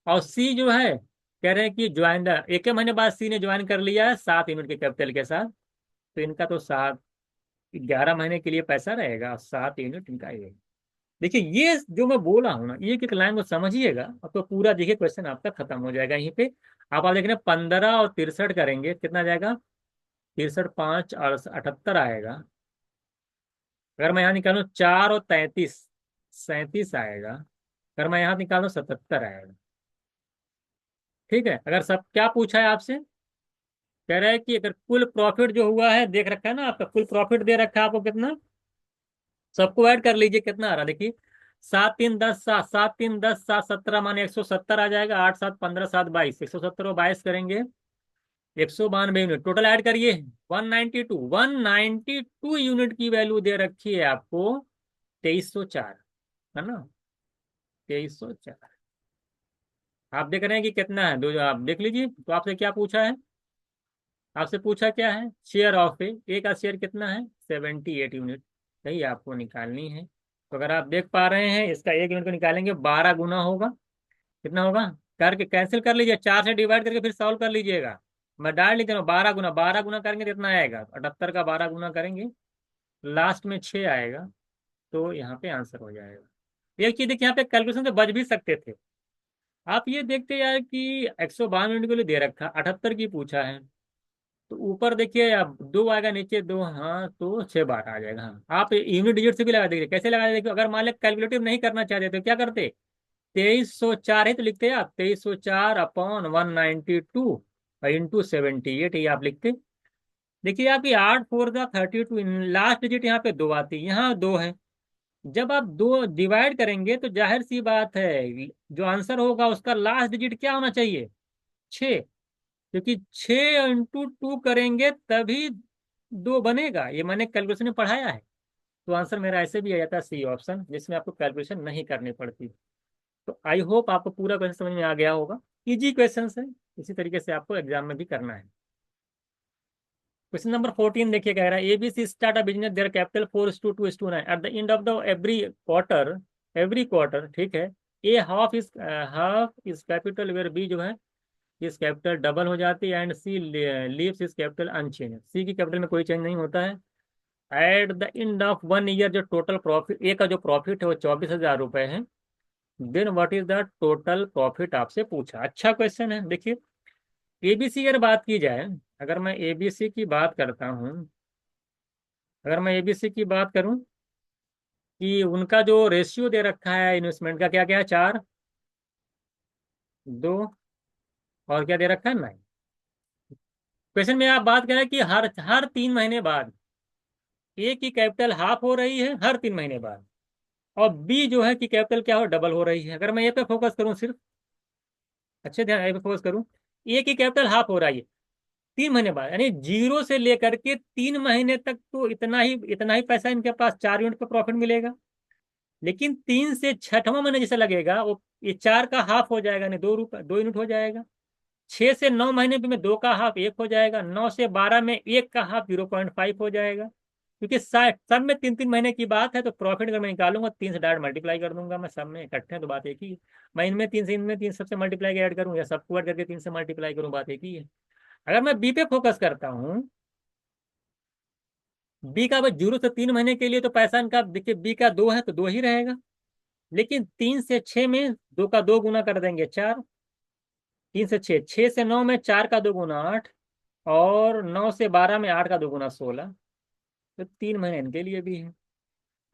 Speaker 1: और सी जो है कह रहे हैं कि ज्वाइन, एक महीने बाद सी ने ज्वाइन कर लिया है 7 यूनिट के कैपिटल के साथ। तो इनका तो 11 महीने के लिए पैसा रहेगा, 7 यूनिट इनका ये। देखिए ये जो मैं बोला हूँ ना, ये एक लाइन को समझिएगा, अब तो पूरा देखिए क्वेश्चन आपका खत्म हो जाएगा यहीं पे। आप देख रहे हैं 15 और 63 करेंगे कितना जाएगा, 63 5 और 78 आएगा। अगर मैं यहाँ निकालूं 4 और 33, 37 आएगा। अगर मैं यहाँ निकालूं 77 आएगा। ठीक है, अगर सब क्या पूछा है आपसे, कह रहा है कि अगर कुल प्रॉफिट जो हुआ है, देख रखा है ना आपका, कुल प्रॉफिट दे रखा है आपको कितना, सबको ऐड कर लीजिए कितना आ रहा है देखिए। 7 3 10 7, 7 3 10 7 17 माने 170 आ जाएगा। 8 7 15 7 22, 170 और 22 करेंगे 192 यूनिट, टोटल ऐड करिए 192 की वैल्यू दे रखी है आपको 2304, है ना, 2304। आप देख रहे हैं कि कितना है, दो आप देख लीजिए। तो आपसे क्या पूछा है, आपसे पूछा क्या है, शेयर ऑफ ए का शेयर कितना है, 78 यूनिट, सही आपको निकालनी है। तो अगर आप देख पा रहे हैं इसका 1 यूनिट को निकालेंगे 12 गुना होगा। कितना होगा, करके कैंसिल कर लीजिए, 4 से डिवाइड करके फिर सॉल्व कर लीजिएगा। मैं डाल लिख रहा हूँ 12 गुना, 12 गुना करेंगे तो कितना आएगा, 78 का 12 गुना करेंगे, लास्ट में 6 आएगा। तो यहाँ पे आंसर हो जाएगा। एक चीज देखिए, यहाँ पे कैलकुलेशन से बच भी सकते थे। आप ये देखते यार कि 192 के लिए दे रखा, 78 की पूछा है, तो ऊपर देखिए अब 2 आएगा, नीचे 2, हाँ तो 6 बार आ जाएगा। हाँ आप यूनिट डिजिट से भी लगा दीजिए, कैसे लगा देखिए, अगर मान लिया कैलकुलेटिव नहीं करना चाहते तो क्या करते, 2304 है तो लिखते हैं आप 2304 अपॉन 192 और इंटू 78, ये आप लिखते। देखिए आपकी 8 4 32, लास्ट डिजिट यहाँ पे 2 आती है, यहाँ 2 है। जब आप दो डिवाइड करेंगे तो जाहिर सी बात है जो आंसर होगा उसका लास्ट डिजिट क्या होना चाहिए, 6। क्योंकि 6 इंटू 2 करेंगे तभी 2 बनेगा, ये मैंने कैलकुलेशन में पढ़ाया है। तो आंसर मेरा ऐसे भी आ जाता है सी ऑप्शन, जिसमें आपको कैलकुलेशन नहीं करनी पड़ती। तो आई होप आपको पूरा क्वेश्चन समझ में आ गया होगा। इजी क्वेश्चन है, इसी तरीके से आपको एग्जाम में भी करना है। क्वेश्चन नंबर 14 देखिए, कह रहा है ABC start a business their capital 4:2:9 at the end of the every quarter, ठीक है। A half is capital where B जो है इस कैपिटल डबल हो जाती है, एंड सी लीव्स इस कैपिटल अनचेंज, सी की कैपिटल में कोई चेंज नहीं होता है। At the end of 1 year जो टोटल प्रॉफिट ए का जो प्रॉफिट है वो 24,000 रुपये है। Then what is the total profit आपसे पूछा। अच्छा क्वेश्चन है, देखिए एबीसी अगर बात की जाए, अगर मैं एबीसी की बात करता हूँ, अगर मैं एबीसी की बात करूँ कि उनका जो रेशियो दे रखा है इन्वेस्टमेंट का, क्या क्या है, 4 2, और क्या दे रखा है, 9। क्वेश्चन में आप बात करें कि हर हर 3 महीने बाद ए की कैपिटल हाफ हो रही है, हर 3 महीने बाद। और बी जो है कि कैपिटल क्या हो, डबल हो रही है। अगर मैं ए पे फोकस करूं सिर्फ, अच्छे ध्यान ए पे फोकस करूं, ए की कैपिटल हाफ हो रही है 3 महीने बाद, यानी 0 से लेकर के 3 महीने तक तो इतना ही पैसा इनके पास 4 यूनिट पे प्रॉफिट मिलेगा। लेकिन 3 से 6वां महीने जैसे लगेगा वो, ये 4 का हाफ हो जाएगा, यानी 2 रुपये 2 यूनिट हो जाएगा। 6 से 9 महीने में 2 का हाफ 1 हो जाएगा। 9 से 12 में 1 का हाफ 0.5 हो जाएगा। क्योंकि सब में 3 3 महीने की बात है, तो प्रॉफिट अगर मैं निकालूंगा 3 से डायरेक्ट मल्टीप्लाई कर दूंगा, मैं सब में इकट्ठे हैं तो बात एक ही है। मैं इनमें 3 से इनमें 3 सबसे मल्टीप्लाई के ऐड करूँ या सबको ऐड करके 3 से मल्टीप्लाई करूँ, बात एक ही है। अगर मैं बी पे फोकस करता हूँ, बी का बस 0 से 3 महीने के लिए तो पैसा इनका देखिए, बी का 2 है तो 2 ही रहेगा। लेकिन 3 से 6 में 2 का 2 गुना कर देंगे 4, 3 से 6, 6 से 9 में 4 का 2 गुना 8, और 9 से 12 में 8 का 2 गुना 16। तो 3 महीने इनके लिए भी है।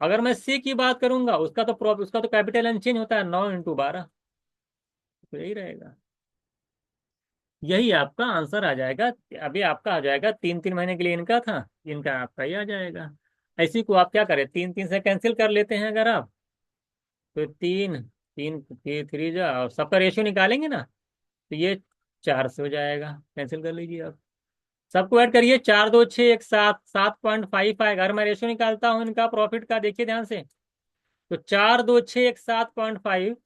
Speaker 1: अगर मैं सी की बात करूंगा, उसका तो कैपिटल अनचेंज होता है, 9 इंटू 12, तो यही रहेगा। यही आपका आंसर आ जाएगा। अभी आपका आ जाएगा 3 3 महीने के लिए इनका था, इनका आपका ही आ जाएगा। इसी को आप क्या करें, 3 3 से कैंसिल कर लेते हैं अगर आप, तो 3 3 जा, और सबका रेशियो निकालेंगे ना, तो ये 4 से हो जाएगा। कैंसिल कर लीजिए आप, सबको ऐड करिए। 4 2 6 1 7 7.5 आएगा। अगर मैं रेशियो निकालता हूँ इनका प्रॉफिट का, देखिए ध्यान से, तो 4 2 6 1 7.5,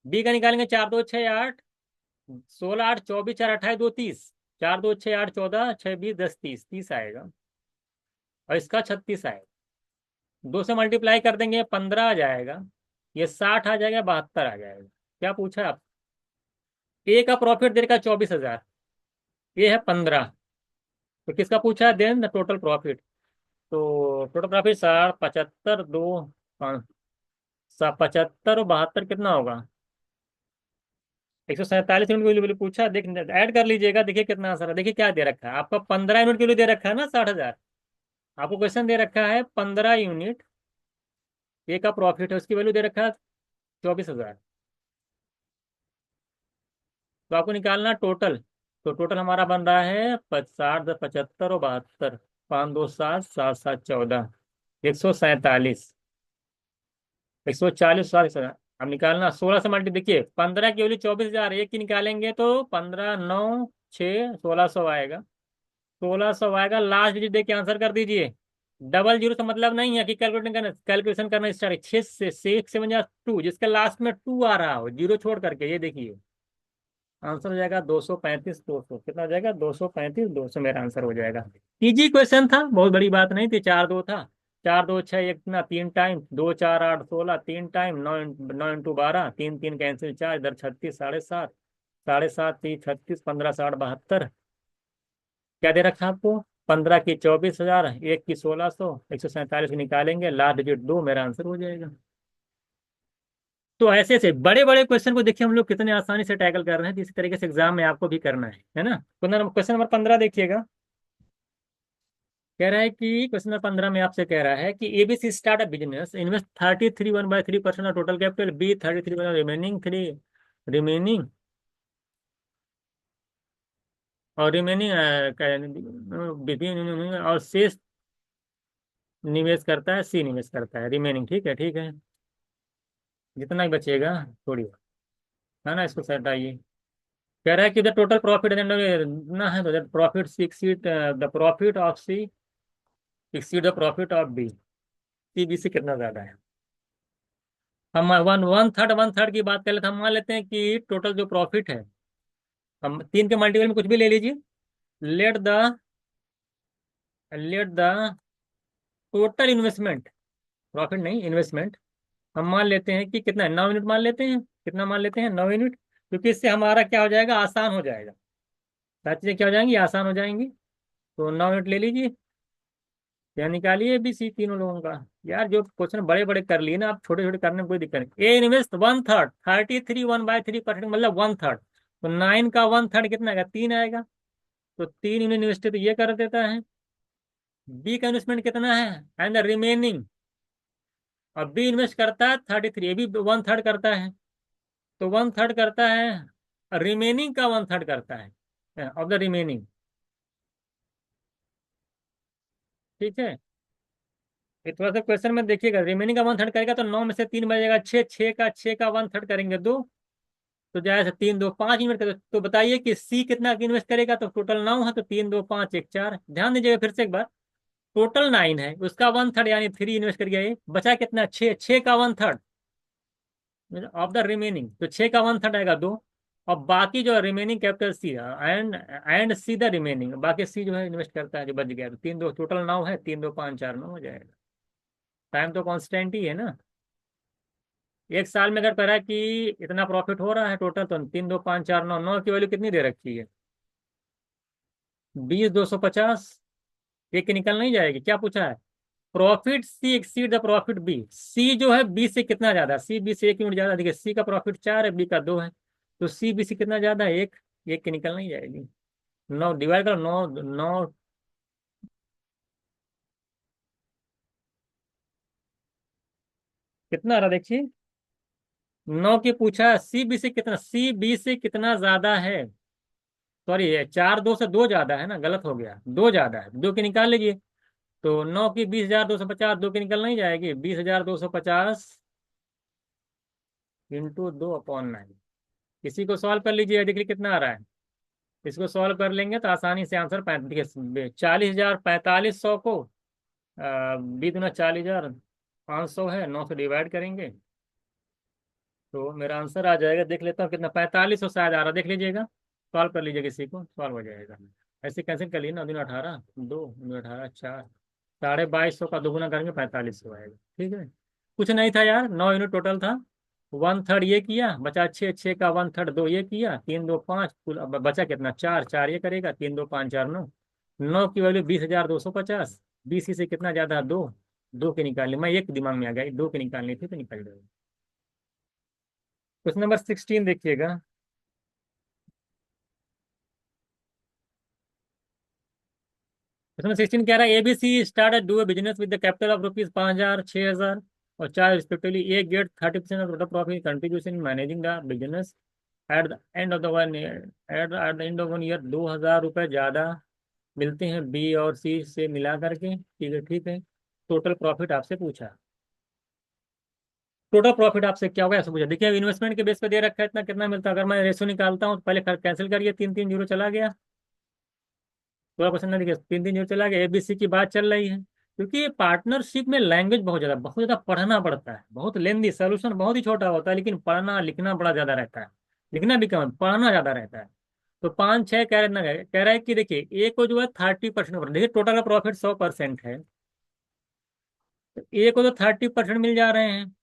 Speaker 1: बी का निकालेंगे 4 2 6 8, 16 8 24 4 28 2 30, 4 2 6 8 14 6 20 10 30, 30 आएगा। और इसका 36 आएगा। 2 से मल्टीप्लाई कर देंगे, 15 आ जाएगा। ये 60 आ जाएगा, 72 आ जाएगा। क्या पूछा आप? ए का प्रॉफिट दे रखा 24,000, ये है 15। तो किसका पूछा है देन द टोटल प्रॉफिट? तो टोटल प्रॉफिट 60 75 75 और 72 कितना होगा? 147 यूनिट के लिए पूछा, देख ऐड कर लीजिएगा, देखिए कितना आंसर है। देखिए क्या दे रखा है आपका, 15 यूनिट के लिए दे रखा है ना 60,000। आपको क्वेश्चन दे रखा है 15 यूनिट ए का प्रॉफिट है, उसकी वैल्यू दे रखा है 24,000। तो आपको निकालना टोटल। तो टोटल हमारा बन रहा है 60 75 और 72, 5 2 7 7 7 14, 147, 140 60। अब निकालना 16 से मल्टी, देखिए 15 की वैल्यू 24,000, एक की निकालेंगे तो 15 9 6 1600 आएगा। 1600 आएगा, लास्ट डिजिट दे के आंसर कर दीजिए। डबल जीरो से मतलब नहीं है कि कैलकुलेशन करना स्टार्ट, 6 से 6 7 2, जिसका लास्ट में 2 आ रहा हो जीरो छोड़ करके, ये देखिए आंसर हो जाएगा 235 200। कितना हो जाएगा? 235 200 मेरा आंसर हो जाएगा। इजी क्वेश्चन था, बहुत बड़ी बात नहीं थी। 4 2 था, 4 2 6 1 ना, 3 टाइम, 2 4 8 16, 3 टाइम, 9 9 × 12, 3 3 कैंसिल, 4 इधर 36, 7.5, 7.5 3 36, 15 60 72। क्या दे रखा है आपको? 15 की 24,000, एक की 1600, 147 निकालेंगे, लास्ट डिजिट 2, मेरा आंसर हो जाएगा। तो ऐसे ऐसे बड़े बड़े क्वेश्चन को देखिए हम लोग कितने आसानी से टैकल कर रहे हैं, तो इसी तरीके से एग्जाम में आपको भी करना है ना। क्वेश्चन नंबर 15 देखिएगा। कह रहा है कि क्वेश्चन नंबर 15 में आपसे कह रहा है कि ABC start a business, invest 33 1/3% of total capital, B 33 remaining 3, remaining और रिमेनिंग और शेष निवेश करता है, सी निवेश करता है रिमेनिंग। ठीक है ठीक है, जितना ही बचेगा थोड़ी, है ना, इसको हटाइए। कह रहा है कि द टोटल प्रॉफिट ना है, तो the profit C exceed the profit of C exceed the profit of B, C B से कितना ज्यादा है। हम वन थर्ड की बात कर लेते हैं। हम मान लेते हैं कि टोटल जो प्रॉफिट है, हम 3 के मल्टीपल में कुछ भी ले लीजिए। Let the let the total investment, profit नहीं इन्वेस्टमेंट, हम मान लेते हैं कि कितना है, 9 यूनिट मान लेते हैं। कितना मान लेते हैं? 9 यूनिट। क्योंकि इससे हमारा क्या हो जाएगा, आसान हो जाएगा, सारी चीजें क्या हो जाएंगी, आसान हो जाएंगी। तो 9 यूनिट ले लीजिए, क्या निकालिए बी सी तीनों लोगों का। यार जो क्वेश्चन बड़े बड़े कर लिए ना आप, छोटे छोटे करने में कोई दिक्कत नहीं। ए इन्वेस्ट वन थर्ड, 33 1/3%, मतलब वन थर्ड। तो 9 का वन थर्ड कितना आएगा? 3 आएगा। तो 3 यूनिट इन्वेस्ट तो ये कर देता है। बी का इन्वेस्टमेंट कितना है, एंड द रिमेनिंग, और बी इन्वेस्ट करता है 33, ये भी वन थर्ड करता है। तो वन थर्ड करता है, रिमेनिंग का वन थर्ड करता है ऑफ द रिमेनिंग। ठीक है, ये थोड़ा सा क्वेश्चन में देखिएगा, रिमेनिंग का वन थर्ड करेगा तो 9 में से 3 बचेगा, 6, 6 का वन थर्ड करेंगे 2, तो जाए 3 2 5 इन्वेस्ट करेगा। तो बताइए कि सी कितना इन्वेस्ट करेगा? तो टोटल 9 है, तो 3 2 5 1 4। ध्यान दीजिएगा फिर से एक बार, टोटल 9 है, उसका वन थर्ड यानी 3 इन्वेस्ट कर गया, ये बचा कितना? 6, 6 का one third of the remaining, तो 6 का वन थर्ड आएगा 2। और बाकी जो रिमेनिंग कैपिटल सी है, एंड सी द रिमेनिंग, बाकी सी जो है इन्वेस्ट करता है, जो बच गया। तो 3 2 टोटल 9 है, 3 2 5 4 9 हो जाएगा। टाइम तो कांस्टेंट ही है ना। एक साल में अगर कह रहा है कि इतना प्रॉफिट हो रहा है टोटल, तो 3 2 5 4 9, 9 की वैल्यू कितनी दे रखी है? 20 250, एक की निकल नहीं जाएगी। क्या पूछा है? Profit C exceed the profit B, C जो है बी से कितना ज्यादा, सी बी से 1 यूनिट ज्यादा। देखिए सी का प्रॉफिट 4 है, बी का 2 है, तो सी बी से कितना ज्यादा है? एक, एक की निकल नहीं जाएगी। 9 डिवाइड करो, 9 9, कितना आ रहा देखिए। 9 की पूछा, सी बी से कितना, सी बी से कितना ज्यादा है। सॉरी, चार दो से दो ज्यादा है ना, गलत हो गया, दो ज्यादा है, दो की निकाल लीजिए। तो 9 की 20,250, दो की निकल नहीं जाएगी, 20,250 इंटू 2/9। इसी को सॉल्व कर लीजिए, देखिए कितना आ रहा है। इसको सॉल्व कर लेंगे तो आसानी से आंसर 40,000, 4500 को 20 × 40,500 है, 9 से डिवाइड करेंगे तो मेरा आंसर आ जाएगा। देख लेता हूँ कितना, 4500 शायद आ रहा, देख लीजिएगा, सॉल्व कर लीजिएगा, इसी को सॉल्व हो जाएगा। ऐसे कैंसिल कर लिए ना, 2 × 18, 2 × 18 4, 2250 का दोगुना करेंगे 4500 आएगा। ठीक है, कुछ नहीं था यार, 9 यूनिट टोटल था। 1/3 ये किया, बचा 6, 6 का 1/3 2 ये किया, 3 2 5, कुल अब बचा कितना, 4, 4 ये करेगा, 3 2 5 4 9। 9 की वैल्यू 20,250, 20 से कितना ज्यादा, दो, दो के निकालने, मैं एक दिमाग में आ गया, दो के निकालनी थी तो निकल गई। क्वेश्चन नंबर 16 देखिएगा। क्वेश्चन 16 कह रहा है, ABC start do business with the capital of rupees 5,000, 6,000 और 4 respectively. A get 30% of total profit contribution in managing the business at the end of the 1 year. At the end of 1 year 2,000 रुपये ज्यादा मिलते हैं बी और सी से मिला करके। ठीक है, ठीक है। टोटल प्रॉफिट आपसे पूछा, टोटल प्रॉफिट आपसे क्या होगा ऐसा पूछा। देखिए इन्वेस्टमेंट के बेस पे दे रखा है, इतना कितना मिलता है। अगर मैं रेशो निकालता हूँ तो पहले कैंसिल करिए, 3 3 जीरो चला गया, पूरा क्वेश्चन नहीं, देखिए 3 3 जीरो चला गया। एबीसी की बात चल रही है, क्योंकि पार्टनरशिप में लैंग्वेज बहुत ज्यादा पढ़ना पड़ता है, बहुत लेंदी, सोल्यूशन बहुत ही छोटा होता है, लेकिन पढ़ना लिखना बड़ा ज्यादा रहता है। लिखना भी कम है, पढ़ना ज्यादा रहता है। तो 5 6 कह रहा है कि देखिए ए को जो है 30%, देखिए टोटल का प्रॉफिट 100% है, तो ए को तो 30% मिल जा रहे हैं।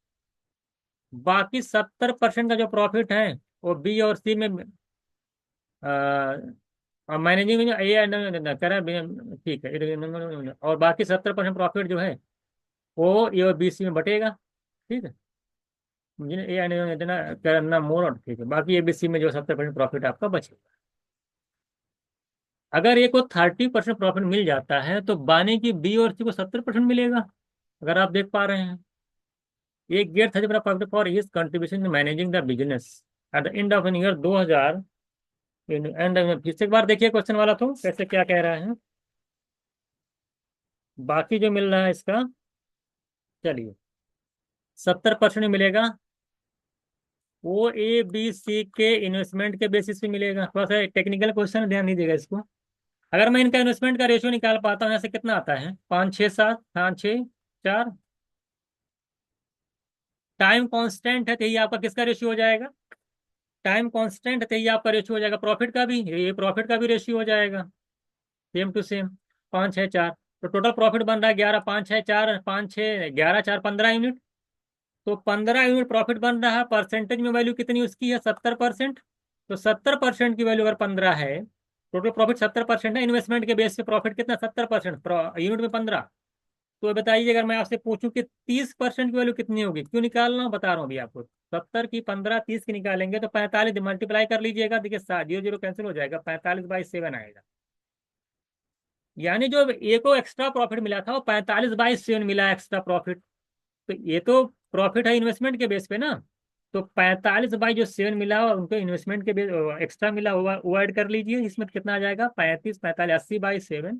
Speaker 1: बाकी 70% का जो प्रॉफिट है वो बी और सी में, और मैनेजिंग में ये कह रहा है, ठीक है। और बाकी 70% प्रॉफिट जो है वो ए और बी सी में बटेगा। ठीक है, मुझे ए इतना करना मोर, और ठीक है, बाकी ए बी सी में जो 70% प्रॉफिट आपका बचेगा। अगर ए को 30% प्रॉफिट मिल जाता है तो बानी की बी और सी को 70% मिलेगा, अगर आप देख पा रहे हैं। एक get 30% profit for his contribution in managing the business at the end of an year 2,000। And फिर से एक बार देखिए क्वेश्चन वाला तो कैसे क्या कह रहा है, बाकी जो मिल रहा है इसका, चलिए 70% मिलेगा, वो ए बी सी के इन्वेस्टमेंट के बेसिस पे मिलेगा। थोड़ा सा टेक्निकल क्वेश्चन, ध्यान नहीं देगा इसको। अगर मैं इनका इन्वेस्टमेंट का रेशियो निकाल पाता हूँ, यहाँ से कितना आता है, 5 6 7, 5 6 4। टाइम कांस्टेंट है तो ये आपका किसका रेशियो हो जाएगा, टाइम कांस्टेंट है तो ये आपका रेशियो हो जाएगा प्रॉफिट का भी, ये प्रॉफिट का भी रेशियो हो जाएगा, सेम टू सेम। 5 6 4, तो टोटल प्रॉफिट बन रहा है 11, 5 6 4, 5 6 11 4 15 यूनिट। तो 15 यूनिट प्रॉफिट बन रहा है, परसेंटेज में वैल्यू कितनी उसकी है, 70%। तो 70% की वैल्यू अगर 15 है, टोटल प्रॉफिट 70% है, इन्वेस्टमेंट के बेस पे प्रॉफिट कितना, 70%, यूनिट में 15। तो बताइए अगर मैं आपसे पूछूं कि 30% की वैल्यू कितनी होगी, क्यों निकालना हूं, बता रहा हूँ अभी आपको। 70 की 15, 30 की निकालेंगे तो 45 मल्टीप्लाई कर लीजिएगा, देखिए 0 0 कैंसिल हो जाएगा, 45/7 आएगा। यानी जो ए को एक्स्ट्रा प्रॉफिट मिला था वो 45/7 मिला एक्स्ट्रा प्रॉफिट। तो ये तो प्रॉफिट है इन्वेस्टमेंट के बेस पे ना, तो 45/7 मिला और उनको इन्वेस्टमेंट के बेस एक्स्ट्रा मिला, वो ऐड कर लीजिए, इसमें कितना आ जाएगा, 35 45 80/7।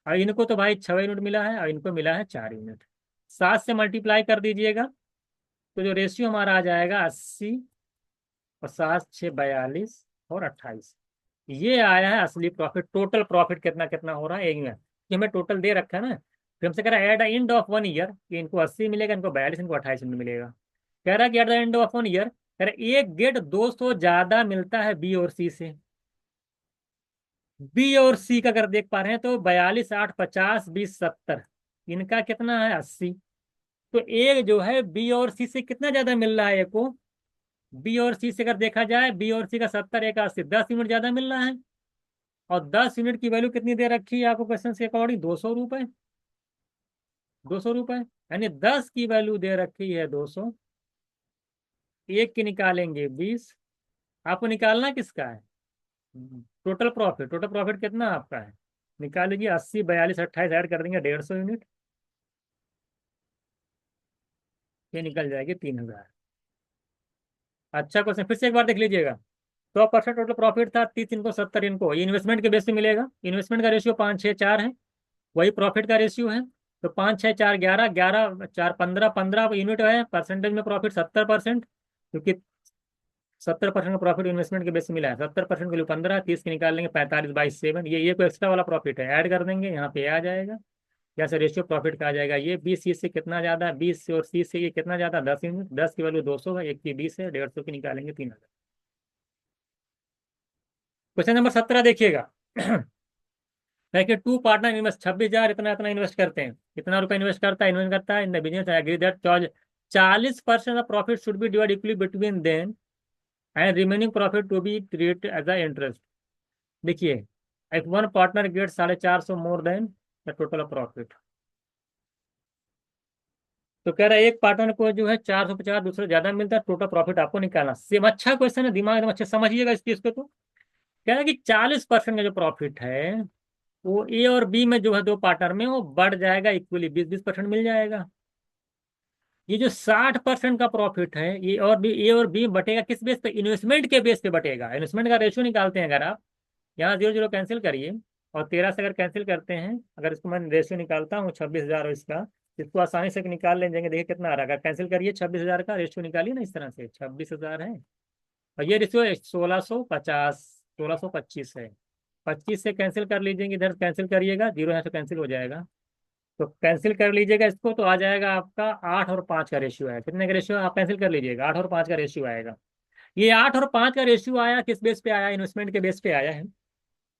Speaker 1: और इनको तो भाई 6 यूनिट मिला है और इनको मिला है 4 यूनिट, 7 से मल्टीप्लाई कर दीजिएगा, तो जो रेशियो हमारा आ जाएगा 80, और 7 6 42 और 28। ये आया है असली प्रॉफिट। टोटल प्रॉफिट कितना कितना हो रहा है एक में, ये हमें टोटल दे रखा है ना, फिर हमसे कह रहा है at the end of 1 year, कि इनको 80 मिलेगा, इनको 42, इनको 28 मिलेगा। कह रहा है कि eight the end of 1 year, कह रहा है एक गेट 200 ज्यादा मिलता है बी और सी से। बी और सी का अगर देख पा रहे हैं तो 42 8 50 20 70, इनका कितना है 80। तो एक जो है बी और सी से कितना ज्यादा मिल रहा है, एक को बी और सी से अगर देखा जाए, बी और सी का 70 एक 80, 10 यूनिट ज्यादा मिल रहा है। और 10 यूनिट की वैल्यू कितनी दे रखी है आपको क्वेश्चन के अकॉर्डिंग, 200 रुपए, 200 रुपए। यानी 10 की वैल्यू दे रखी है 200, एक की निकालेंगे 20। आपको निकालना किसका है, टोटल प्रॉफिट। टोटल प्रॉफिट कितना आपका है, निकाल लीजिए, 80 42 28 ऐड कर देंगे, 150 यूनिट, ये निकल जाएगी 3,000। अच्छा क्वेश्चन फिर से एक बार देख लीजिएगा। 100% टोटल प्रॉफिट था, 30 इनको 70 इनको, ये इन्वेस्टमेंट के बेस पे मिलेगा। इन्वेस्टमेंट का रेशियो 5 6 4 है, वही प्रॉफिट का रेशियो है। तो 5 6 4 11, 11 4 15, 15 यूनिट है, परसेंटेज में प्रॉफिट 70%, क्योंकि 70% का प्रॉफिट इन्वेस्टमेंट के बेस पे मिला है। 70% के लिए 15, 30 के निकाल लेंगे 45 बाई 7, ये कोई एक्स्ट्रा वाला प्रॉफिट है, ऐड कर देंगे यहाँ पे आ जाएगा। क्या से रेशियो प्रॉफिट का आ जाएगा, ये 20 से कितना ज्यादा है, 20 से और 30 से ये कितना ज्यादा, 10 यूनिट, 10 की वैल्यू 200 है, एक की 20 है, 150 की निकालेंगे 3000। क्वेश्चन नंबर 17 देखिएगा। है कि टू पार्टनर इन्वेस्ट 26,000 इतना इतना इन्वेस्ट करते हैं, कितना रुपए इन्वेस्ट करता है in the business, agree that 40% of profit should be divide equally between them and remaining profit to be treat as a interest. देखिए, if one partner get 450 more than the total of profit, तो कह रहा है एक पार्टनर को जो है 450 दूसरे ज्यादा मिलता है, टोटल प्रॉफिट आपको निकालना। सेम अच्छा क्वेश्चन है, दिमाग एकदम अच्छे से समझिएगा इस चीज को। तो कह रहा है कि 40% का जो प्रॉफिट है वो ए और बी में जो है दो पार्टनर में वो बढ़ जाएगा इक्वली, 20-20% मिल जाएगा। ये जो 60% का प्रॉफिट है ये और बी, ए और बी बटेगा किस बेस पे, इन्वेस्टमेंट के बेस पे बटेगा। इन्वेस्टमेंट का रेशियो निकालते हैं अगर आप, यहाँ 0 0 कैंसिल करिए और 13 से अगर कैंसिल करते हैं, अगर इसको मैं रेशियो निकालता हूँ 26,000 और इसका, इसको आसानी से निकाल ले जाएंगे। देखिए कितना आ रहा है, अगर कैंसिल करिए 26,000 का रेशियो निकालिए ना, इस तरह से 26,000 है और ये रेशियो 1650, 1625 है। 25 से कैंसिल कर लीजिएगा, इधर कैंसिल करिएगा, 0 यहाँ से कैंसिल हो जाएगा, तो कैंसिल कर लीजिएगा इसको, तो आ जाएगा आपका 8 और 5 का रेशियो है। कितने का रेशियो आप कैंसिल कर लीजिएगा, 8 और 5 का रेशियो आएगा। ये 8 और 5 का रेशियो आया किस बेस पे आया, इन्वेस्टमेंट के बेस पे आया है।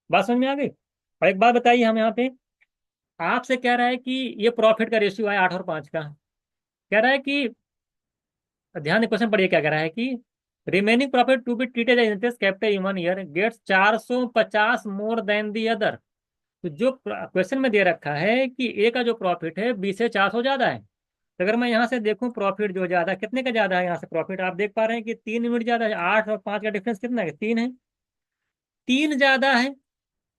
Speaker 1: बात समझ में आ गई। और एक बात बताइए, हम यहाँ पे आपसे कह रहा है कि ये प्रॉफिट का रेशियो आया 8 और 5 का, कह रहा है कि ध्यान क्वेश्चन पढ़िए क्या कह रहा है कि remaining profit to be treated as interest capital in 1 year gets 450 more than the other. तो जो क्वेश्चन में दे रखा है कि ए का जो प्रॉफिट है 20 से 400 ज्यादा है, तो अगर मैं यहाँ से देखूं प्रॉफिट जो ज्यादा कितने का ज्यादा है, यहाँ से प्रॉफिट आप देख पा रहे हैं कि 3 यूनिट ज्यादा है। 8 और 5 का डिफरेंस कितना है, 3 है, 3 ज्यादा है।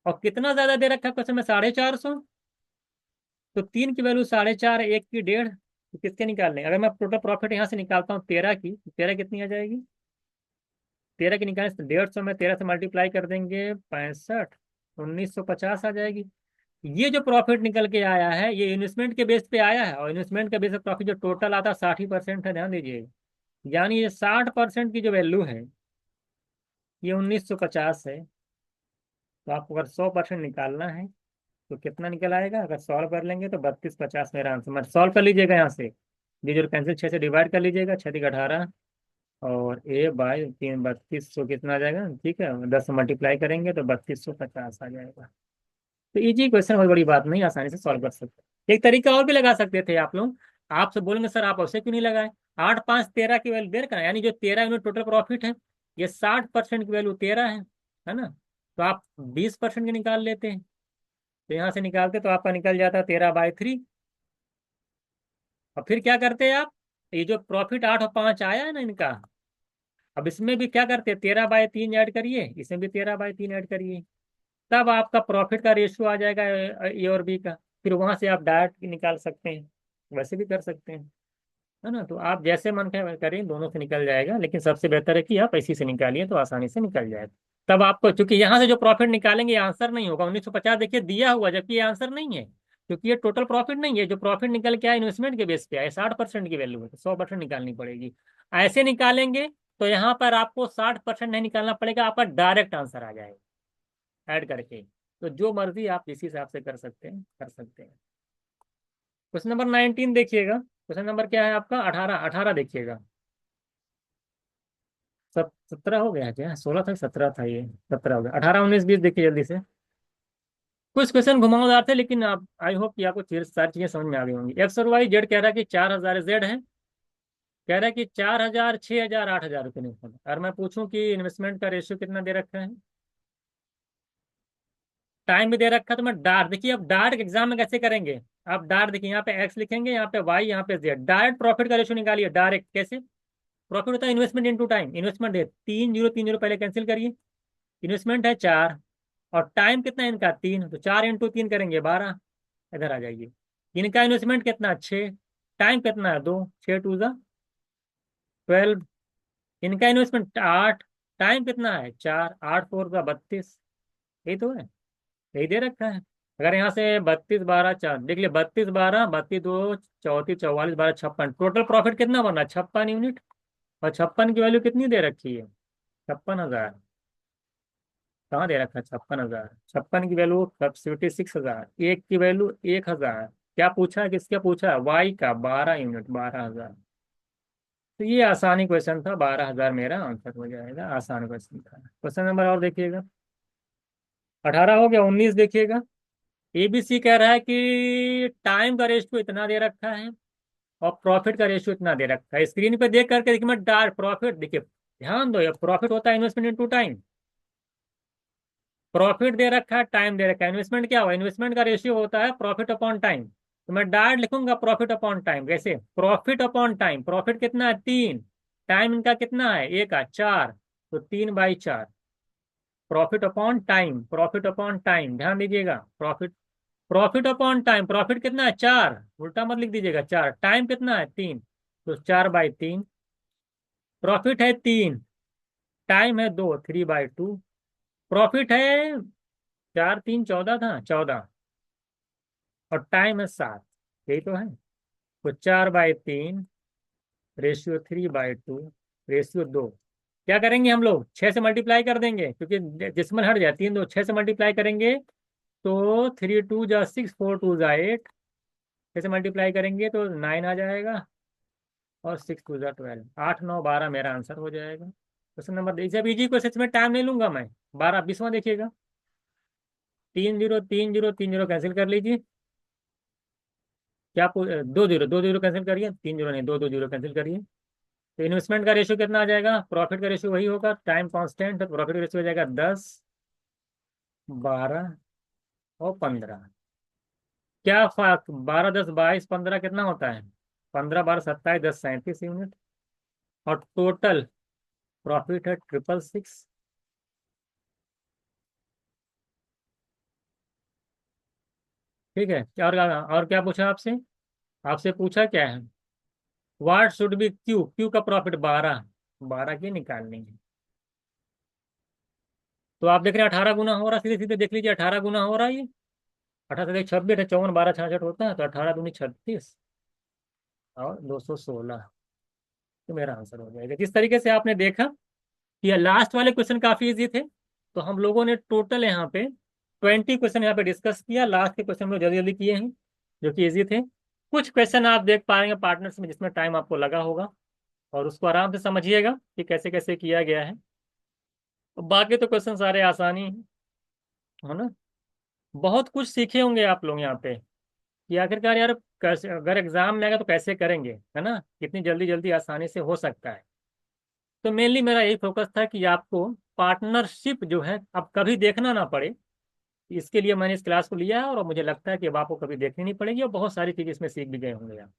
Speaker 1: और कितना ज्यादा दे रखा है क्वेश्चन में, 450। तो 3 की वैल्यू 4.5, एक की 1.5, तो किसके निकाल लें। अगर मैं टोटल प्रॉफिट यहाँ से निकालता हूँ 13 की, तो 13 कितनी आ जाएगी, 13 की निकालें तो 150 में 13 से मल्टीप्लाई कर देंगे 65, 1950 आ जाएगी। ये जो प्रॉफिट निकल के आया है ये इन्वेस्टमेंट के बेस पे आया है, और इन्वेस्टमेंट के बेस पे प्रॉफिट जो टोटल आता है 60% है, ध्यान दीजिए। यानी ये 60% की जो वैल्यू है ये 1950 है। तो आपको अगर 100% निकालना है तो कितना निकल आएगा, अगर सॉल्व कर लेंगे तो 3250 मेरा आंसर। मैं सॉल्व कर लीजिएगा यहाँ से, जीरो कैंसिल 6 से डिवाइड कर लीजिएगा, 6 × 18 और ए बाई 3, 3200 कितना आ जाएगा, ठीक है 10 से मल्टीप्लाई करेंगे तो 3250 आ जाएगा। तो इजी क्वेश्चन, बहुत बड़ी बात नहीं, आसानी से सॉल्व कर सकते हैं। एक तरीका और भी लगा सकते थे आप लोग, आपसे बोलेंगे सर आप उसे क्यों नहीं लगाए, 8 5 13 की वैल्यू देर का, यानी जो 13 यूनिट टोटल प्रॉफिट है, ये 60% की वैल्यू 13 है ना। तो आप 20% की निकाल लेते हैं, तो यहाँ से निकालते तो आपका निकल जाता 13/3। और फिर क्या करते हैं आप, ये जो प्रॉफिट 8 और 5 आया है ना इनका, अब इसमें भी क्या करते हैं, 13/3 ऐड करिए, इसमें भी 13/3 ऐड करिए, तब आपका प्रॉफिट का रेशियो आ जाएगा ए और बी का। फिर वहां से आप डायरेक्ट निकाल सकते हैं, वैसे भी कर सकते हैं, है ना। तो आप जैसे मन करें दोनों से निकल जाएगा, लेकिन सबसे बेहतर है कि आप इसी से निकालिए तो आसानी से निकल जाएगा। तब आपको, क्योंकि यहाँ से जो प्रॉफिट निकालेंगे ये आंसर नहीं होगा, 1950 देखिए दिया हुआ, जबकि ये आंसर नहीं है, क्योंकि ये टोटल प्रॉफिट नहीं है। जो प्रॉफिट निकल के आया इन्वेस्टमेंट के बेस पे आया, 60% की वैल्यू है, तो 100% निकालनी पड़ेगी। ऐसे निकालेंगे तो यहाँ पर आपको 60% नहीं निकालना पड़ेगा, आपका डायरेक्ट आंसर आ जाएगा ऐड करके। तो जो मर्जी आप इसी हिसाब से कर सकते हैं, कर सकते हैं। क्वेश्चन नंबर 19 देखिएगा, क्वेश्चन नंबर क्या है आपका, 18 देखिएगा। 17 हो गया क्या, 16 था 17 था, ये 17 हो गया। 18 19 20 देखिए जल्दी से। कुछ क्वेश्चन घुमावदार थे, लेकिन आप आई होप कि आपको सारी चीजें समझ में आ गई होंगी। एक्स और वाई, जेड कह रहा है कि 4,000 जेड है, कह रहा है कि 4,000 6,000 8,000 रुपये निकल। और मैं पूछूं कि इन्वेस्टमेंट का रेशियो कितना दे रखा है, टाइम भी दे रखा है, तो मैं डार्ट, देखिए अब डार्ट एग्जाम में कैसे करेंगे। आप डार्ट देखिए, यहाँ पे एक्स लिखेंगे, यहाँ पे वाई, यहाँ पे जेड, डायरेक्ट प्रॉफिट का रेशियो निकालिए डायरेक्ट। कैसे, प्रॉफिट होता है इन्वेस्टमेंट इनटू टाइम, इन्वेस्टमेंट है 3 0 3 0, पहले कैंसिल करिए। इन्वेस्टमेंट है 4 और टाइम कितना है इनका 3, तो 4 × 3 करेंगे 12, इधर आ जाइए। इनका इन्वेस्टमेंट कितना 6, टाइम कितना है 2, 6 2 ज़ा 12। इनका इन्वेस्टमेंट 8, टाइम कितना है 4, 8 4 का 32, यही तो है, यही दे रखा है। अगर यहाँ से 32 12 4 देख लिया, 32 12 32 2 34 44 12 56, टोटल प्रॉफिट कितना बना 56 यूनिट। और 56 की वैल्यू कितनी दे रखी है, 56,000। कहाँ दे रखा है 56,000, 56 की वैल्यू 56,000, एक की वैल्यू 1,000। क्या पूछा है, किसका पूछा है, वाई का 12 यूनिट 12,000। तो ये आसानी क्वेश्चन था, 12,000 मेरा आंसर हो जाएगा, आसान क्वेश्चन था। क्वेश्चन नंबर और देखिएगा, 18 हो गया। 19 देखिएगा। एबीसी कह रहा है कि टाइम का रेशियो इतना दे रखा है और प्रॉफिट का रेशियो इतना दे रखा है। स्क्रीन पे देख करके देखिए, मैं डार प्रॉफिट देखिए, ध्यान दो, ये प्रॉफिट होता है इन्वेस्टमेंट इनटू टाइम। प्रॉफिट दे रखा है, टाइम दे रखा है, इन्वेस्टमेंट क्या हुआ, इन्वेस्टमेंट का रेशियो होता है प्रॉफिट अपॉन टाइम। तो मैं डायरेक्ट लिखूंगा प्रॉफिट अपॉन टाइम, कैसे, प्रॉफिट अपॉन टाइम। प्रॉफिट कितना है 3, टाइम इनका कितना है 1 का 4, तो 3/4। Profit upon time, profit upon time, ध्यान दीजिएगा, profit, profit upon time. Profit कितना है 4, उल्टा मत लिख दीजिएगा 4, टाइम कितना है 3, तो 4/3। प्रॉफिट है 3, टाइम है 2, 3/2। प्रॉफिट है 4 3 14 था, 14, और टाइम है 7, यही तो है। तो 4/3, रेशियो 3/2, रेशियो 2। क्या करेंगे हम लोग, 6 से मल्टीप्लाई कर देंगे, क्योंकि जिसमें हट जाती है, 6 से मल्टीप्लाई करेंगे तो 3 2 जा 6, 4 2 जा 8, 6 से मल्टीप्लाई करेंगे तो 9 आ जाएगा, और 6 2 जा 12, 8 9 12 मेरा आंसर हो जाएगा। क्वेश्चन नंबर, जब इजी क्वेश्चन में टाइम नहीं लूंगा मैं। 20वां देखिएगा। 3 0 3 0 3 0 कैंसिल कर लीजिए। क्या 2 0 कैंसिल करिए, 3 0 नहीं, 2 2 0 कैंसिल करिए। तो इन्वेस्टमेंट का रेशियो कितना आ जाएगा, प्रॉफिट का रेशियो वही होगा, टाइम कांस्टेंट है, तो प्रॉफिट का रेशियो हो जाएगा 10 12 और 15। क्या 12 10 22 15 कितना होता है, 15 12 27 10 37 यूनिट। और टोटल प्रॉफिट है 666। ठीक है, और क्या पूछा आपसे, आपसे पूछा क्या है, what should be Q, Q का प्रॉफिट 12, 12 की निकालनी है। तो आप देख रहे हैं 18 गुना हो रहा है, सीधे सीधे देख लीजिए, 18 गुना हो रहा है ये। 18 से 26 है, 54 12 66 होता है, तो 18 दूनी 36, और 216। तो मेरा आंसर हो जाएगा। जिस तरीके से आपने देखा कि ये लास्ट वाले क्वेश्चन काफी इजी थे, तो हम लोगों ने टोटल यहाँ पे 20 क्वेश्चन यहाँ पे डिस्कस किया। लास्ट के क्वेश्चन में जल्दी जल्दी किए हैं, जो कि इजी थे। कुछ क्वेश्चन आप देख पाएंगे पार्टनर्स में, जिसमें टाइम आपको लगा होगा, और उसको आराम से समझिएगा कि कैसे कैसे किया गया है। तो बाकी तो क्वेश्चन सारे आसानी हैं, है ना। बहुत कुछ सीखे होंगे आप लोग यहाँ पे, कि आखिरकार यार कैसे, अगर एग्जाम में आएगा तो कैसे करेंगे, है ना, कितनी जल्दी जल्दी आसानी से हो सकता है। तो मेनली मेरा यही फोकस था कि आपको पार्टनरशिप जो है अब कभी देखना ना पड़े, इसके लिए मैंने इस क्लास को लिया है, और मुझे लगता है कि अब आपको कभी देखनी नहीं पड़ेगी, और बहुत सारी चीज़ें इसमें सीख भी गए होंगे आप।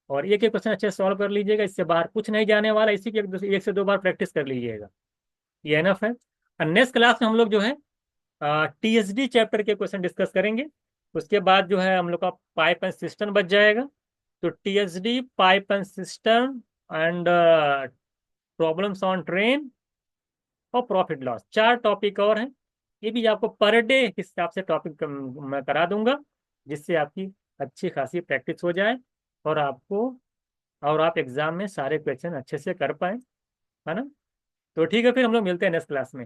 Speaker 1: और एक एक क्वेश्चन अच्छे से सॉल्व कर लीजिएगा, इससे बाहर कुछ नहीं जाने वाला, इसी की एक से दो बार प्रैक्टिस कर लीजिएगा, ये एनफ है। और नेक्स्ट क्लास में हम लोग जो है टीएसडी चैप्टर के क्वेश्चन डिस्कस करेंगे। उसके बाद जो है हम लोग का पाइप एंड सिस्टम बच जाएगा। तो TSD, pipe and system, and problems on train, और प्रॉफिट लॉस, 4 टॉपिक और हैं। ये भी आपको पर डे के हिसाब से टॉपिक मैं करा दूंगा, जिससे आपकी अच्छी खासी प्रैक्टिस हो जाए, और आपको, और आप एग्जाम में सारे क्वेश्चन अच्छे से कर पाए, है ना। तो ठीक है, फिर हम लोग मिलते हैं नेक्स्ट क्लास में।